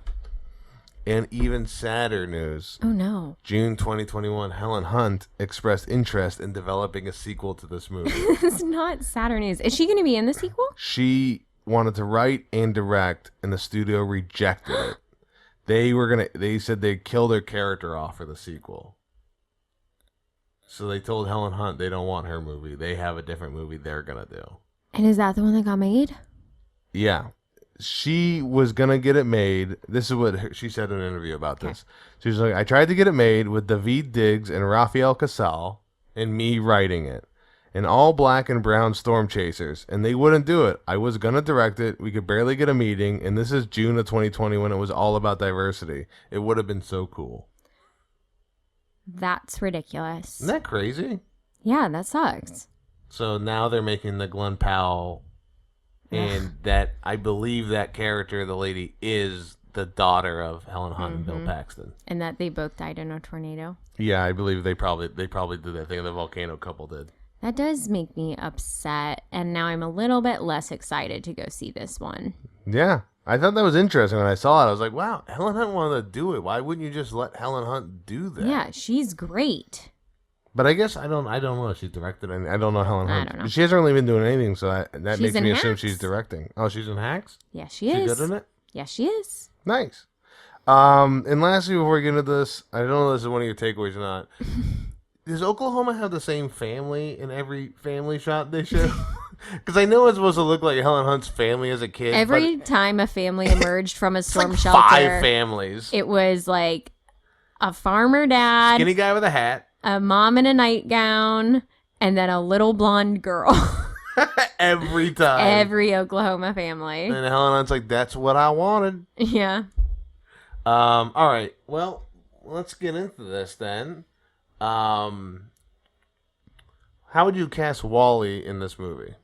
And even sadder news. Oh, no. June 2021, Helen Hunt expressed interest in developing a sequel to this movie. It's not sadder news. Is she going to be in the sequel? She wanted to write and direct, and the studio rejected it. They said they'd kill their character off for the sequel. So they told Helen Hunt they don't want her movie. They have a different movie they're going to do. And is that the one that got made? Yeah. She was going to get it made. This is what she said in an interview about this. She was like, I tried to get it made with David Diggs and Rafael Casal and me writing it. And all black and brown storm chasers. And they wouldn't do it. I was going to direct it. We could barely get a meeting. And this is June of 2020 when it was all about diversity. It would have been so cool. That's ridiculous. Isn't that crazy? Yeah, that sucks. So now they're making the Glenn Powell. And that, I believe that character, the lady, is the daughter of Helen Hunt and Bill Paxton. And that they both died in a tornado. Yeah, I believe they probably did that thing the volcano couple did. That does make me upset. And now I'm a little bit less excited to go see this one. Yeah. I thought that was interesting when I saw it. I was like, wow, Helen Hunt wanted to do it. Why wouldn't you just let Helen Hunt do that? Yeah, she's great. But I guess I don't know if she's directed any. I don't know Hellen Hunt. I don't know. She hasn't really been doing anything, so that She's makes me in assume Hacks. she's directing. Oh, she's in Hacks? Yeah, she She's is. good in it? Yeah, she is. Nice. And lastly, before we get into this, I don't know if this is one of your takeaways or not. Does Oklahoma have the same family in every family shot they show? Because I know it's supposed to look like Helen Hunt's family as a kid. Every time a family emerged from a storm shelter, 5 families. It was like a farmer dad, Skinny guy with a hat, a mom in a nightgown, and then a little blonde girl. every time. Every Oklahoma family. And Helen Hunt's like, that's what I wanted. Yeah. All right. Well, let's get into this then. How would you cast Wally in this movie?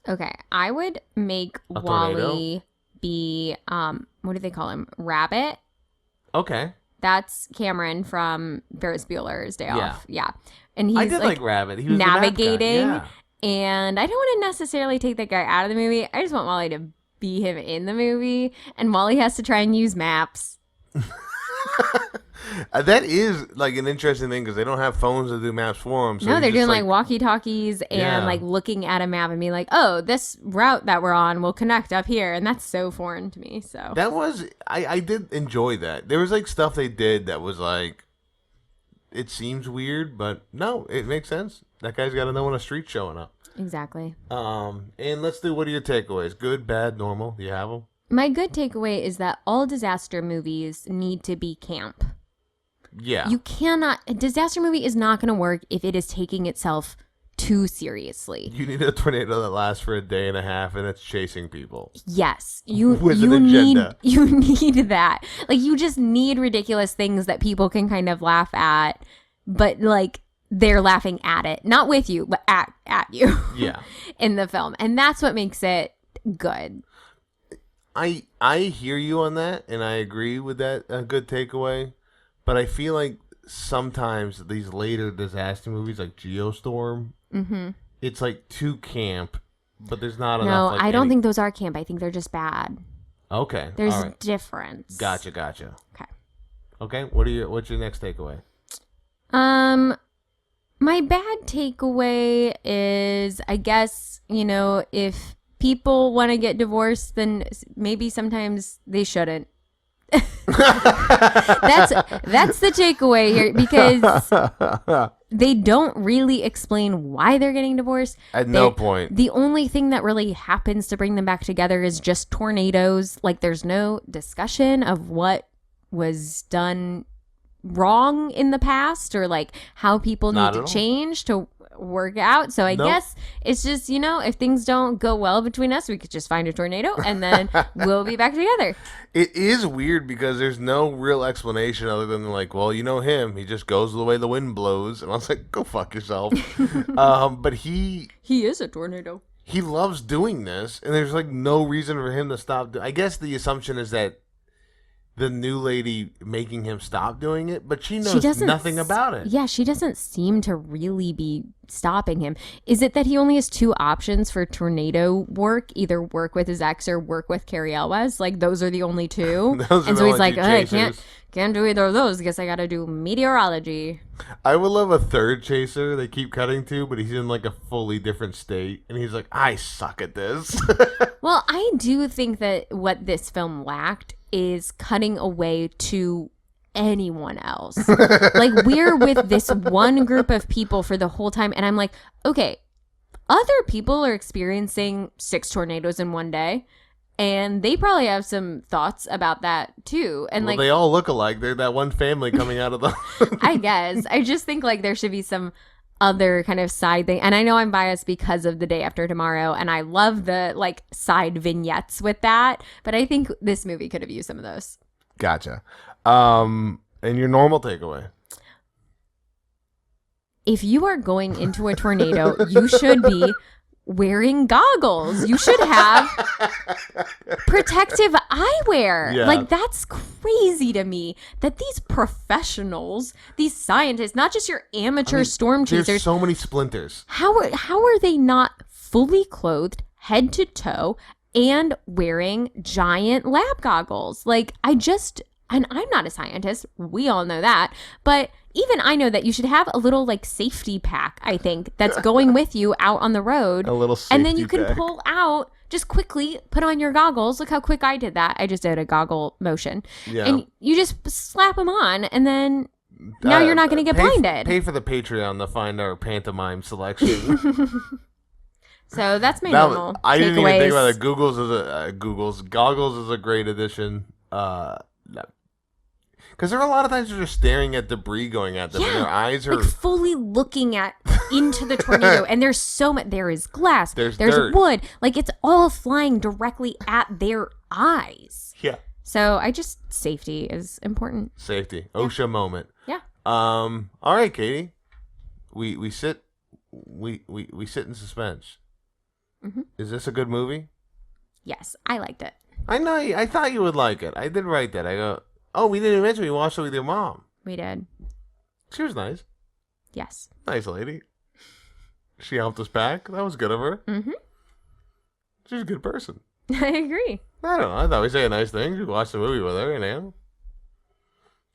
Okay, I would make A Wally tornado? be what do they call him? Rabbit. Okay. That's Cameron from Ferris Bueller's Day Off. Yeah. And he's I did like Rabbit. He was navigating. the map guy. Yeah. And I don't want to necessarily take that guy out of the movie. I just want Wally to be him in the movie. And Wally has to try and use maps. That is like an interesting thing because they don't have phones to do maps for them. So No, they're just, doing like walkie-talkies and Yeah. like looking at a map and being like, oh, this route that we're on will connect up here. And that's so foreign to me. So That was I did enjoy that. There was like stuff they did that was like, it seems weird, but no, it makes sense. That guy's got to know when a street's showing up. exactly. And let's do, what are your takeaways? Good, bad, normal? Do you have them? My good takeaway is that all disaster movies need to be camp. Yeah. You cannot, a disaster movie is not going to work if it is taking itself too seriously. You need a tornado that lasts for a day and a half and it's chasing people. Yes, you With you an need agenda. you need that. Like you just need ridiculous things that people can kind of laugh at, but like they're laughing at it, not with you, but at you. Yeah. in the film, and that's what makes it good. I hear you on that, and I agree with that. A good takeaway, but I feel like sometimes these later disaster movies, like Geostorm, it's like too camp, but there's not No, enough. Like, I don't think those are camp. I think they're just bad. Okay, There's all a right. difference. Gotcha. Okay. Okay, what's your next takeaway? My bad takeaway is, I guess, if people want to get divorced, then maybe sometimes they shouldn't. That's the takeaway here, because they don't really explain why they're getting divorced. At no point. The only thing that really happens to bring them back together is just tornadoes. Like there's no discussion of what was done wrong in the past or like how people Not need at to all. change to work out. So I Nope. guess it's just, if things don't go well between us, we could just find a tornado and then we'll be back together. It is weird because there's no real explanation other than like, well, you know him. He just goes the way the wind blows. And I was like, go fuck yourself. But he He is a tornado. loves doing this, and there's like no reason for him to stop. I guess the assumption is that the new lady making him stop doing it, but she knows nothing about it. Yeah, she doesn't seem to really be stopping him. Is it that he only has 2 options for tornado work? Either work with his ex or work with Carrie Elwes? Like, those are the only 2? Those are and the so he's only like, 2 I chasers." can't do either of those. Guess I gotta do meteorology. I would love a third chaser they keep cutting to, but he's in like a fully different state, and he's like, I suck at this. Well, I do think that what this film lacked is cutting away to anyone else. Like, we're with this one group of people for the whole time, and I'm like, okay, other people are experiencing 6 tornadoes in one day, and they probably have some thoughts about that too. And Well, like, they all look alike. They're that one family coming out of the... I guess I just think like there should be some other kind of side thing. And I know I'm biased because of The Day After Tomorrow, and I love the like side vignettes with that, but I think this movie could have used some of those. Gotcha. And your normal takeaway? If you are going into a tornado, you should be wearing goggles. You should have protective eyewear. Yeah. Like, that's crazy to me that these professionals, these scientists, not just your amateur storm There's chasers, so many splinters. how are they not fully clothed head to toe and wearing giant lab goggles? Like, and I'm not a scientist. We all know that. But even I know that you should have a little like safety pack, I think, that's going with you out on the road. A little And then safety you can pack. pull out, just quickly put on your goggles. Look how quick I did that. I just did a goggle motion. Yeah. And you just slap them on, and then now you're not going to get blinded. Pay for the Patreon to find our pantomime selection. So that's my normal I didn't even think about takeaways. it. Goggles is a great addition. Because there are a lot of times they're just staring at debris going at them, and their eyes are like fully looking into the tornado, and there's so much. There is glass. There's There's dirt. wood. Like it's all flying directly at their eyes. Yeah. So safety is important. Safety. OSHA moment. Yeah. All right, Katie. We sit in suspense. Mm-hmm. Is this a good movie? Yes, I liked it. I know. I thought you would like it. I did write that. I go. Oh, we didn't even mention we watched it with your mom. We did. She was nice. Yes. Nice lady. She helped us pack. That was good of her. Mm-hmm. She's a good person. I agree. I don't know. I thought we say nice things. We watched the movie with her, you know.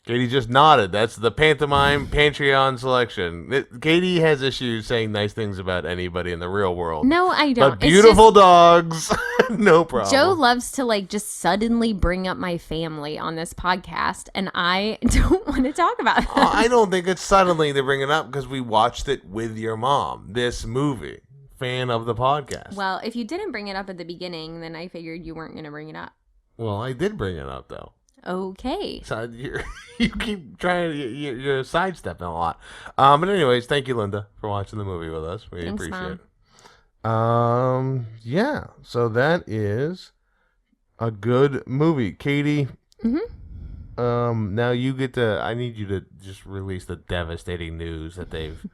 Katie just nodded. That's the pantomime Patreon selection. Katie has issues saying nice things about anybody in the real world. No, I don't. But beautiful dogs, no problem. Joe loves to just suddenly bring up my family on this podcast, and I don't want to talk about it. I don't think it's suddenly they bring it up because we watched it with your mom. This movie, fan of the podcast. Well, if you didn't bring it up at the beginning, then I figured you weren't going to bring it up. Well, I did bring it up though. Okay. So you keep trying. You're sidestepping a lot. But anyways, thank you, Linda, for watching the movie with us. We Thanks, appreciate Mom. it. Yeah. So that is a good movie, Katie. Mm-hmm. Now you get to. I need you to just release the devastating news that they've.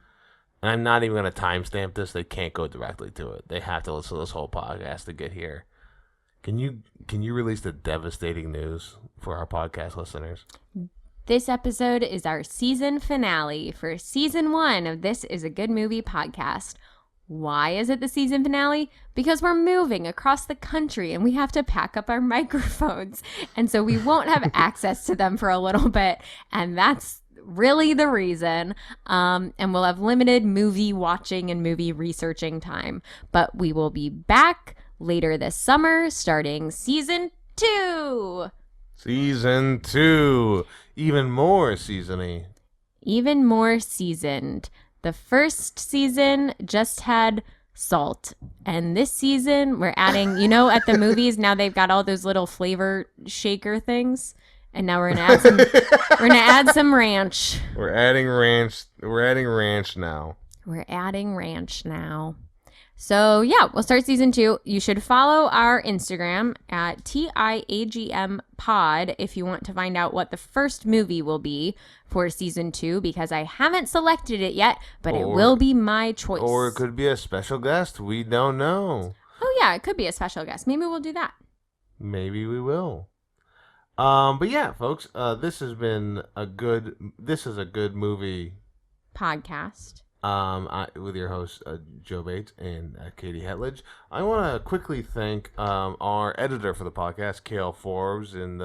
And I'm not even going to timestamp this. They can't go directly to it. They have to listen to this whole podcast to get here. Can you release the devastating news for our podcast listeners? This episode is our season finale for season 1 of This Is a Good Movie podcast. Why is it the season finale? Because we're moving across the country and we have to pack up our microphones. And so we won't have access to them for a little bit. And that's really the reason. And we'll have limited movie watching and movie researching time. But we will be back later this summer, starting season 2. Season 2. Even more seasony. Even more seasoned. The first season just had salt. And this season, we're adding, at the movies, now they've got all those little flavor shaker things. And now we're gonna add some ranch. We're adding ranch. We're adding ranch now. So, yeah, we'll start season 2. You should follow our Instagram at TIAGM Pod if you want to find out what the first movie will be for season 2, because I haven't selected it yet, but it will be my choice. Or it could be a special guest. We don't know. Oh, yeah, it could be a special guest. Maybe we'll do that. Maybe we will. But yeah, folks, this is a good movie podcast. With your host Joe Bates and Katie Hetledge. I want to quickly thank our editor for the podcast, Cale Forbes, and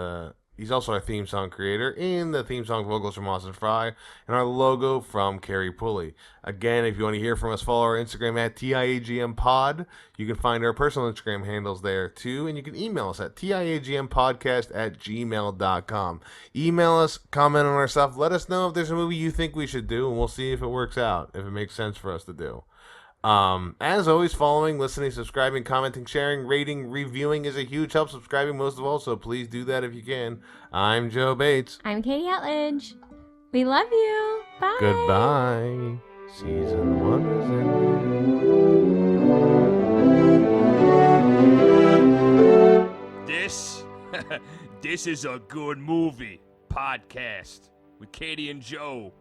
he's also our theme song creator, and the theme song vocals from Austin Fry, and our logo from Carrie Pulley. Again, if you want to hear from us, follow our Instagram at TIAGMPod. You can find our personal Instagram handles there too, and you can email us at TIAGMpodcast@gmail.com. Email us, comment on our stuff, let us know if there's a movie you think we should do, and we'll see if it works out, if it makes sense for us to do. As always, following, listening, subscribing, commenting, sharing, rating, reviewing is a huge help. Subscribing most of all, so please do that if you can. I'm Joe Bates. I'm Katie Hetledge. We love you. Bye. Goodbye. Season 1 is ending. This is a good movie podcast with Katie and Joe.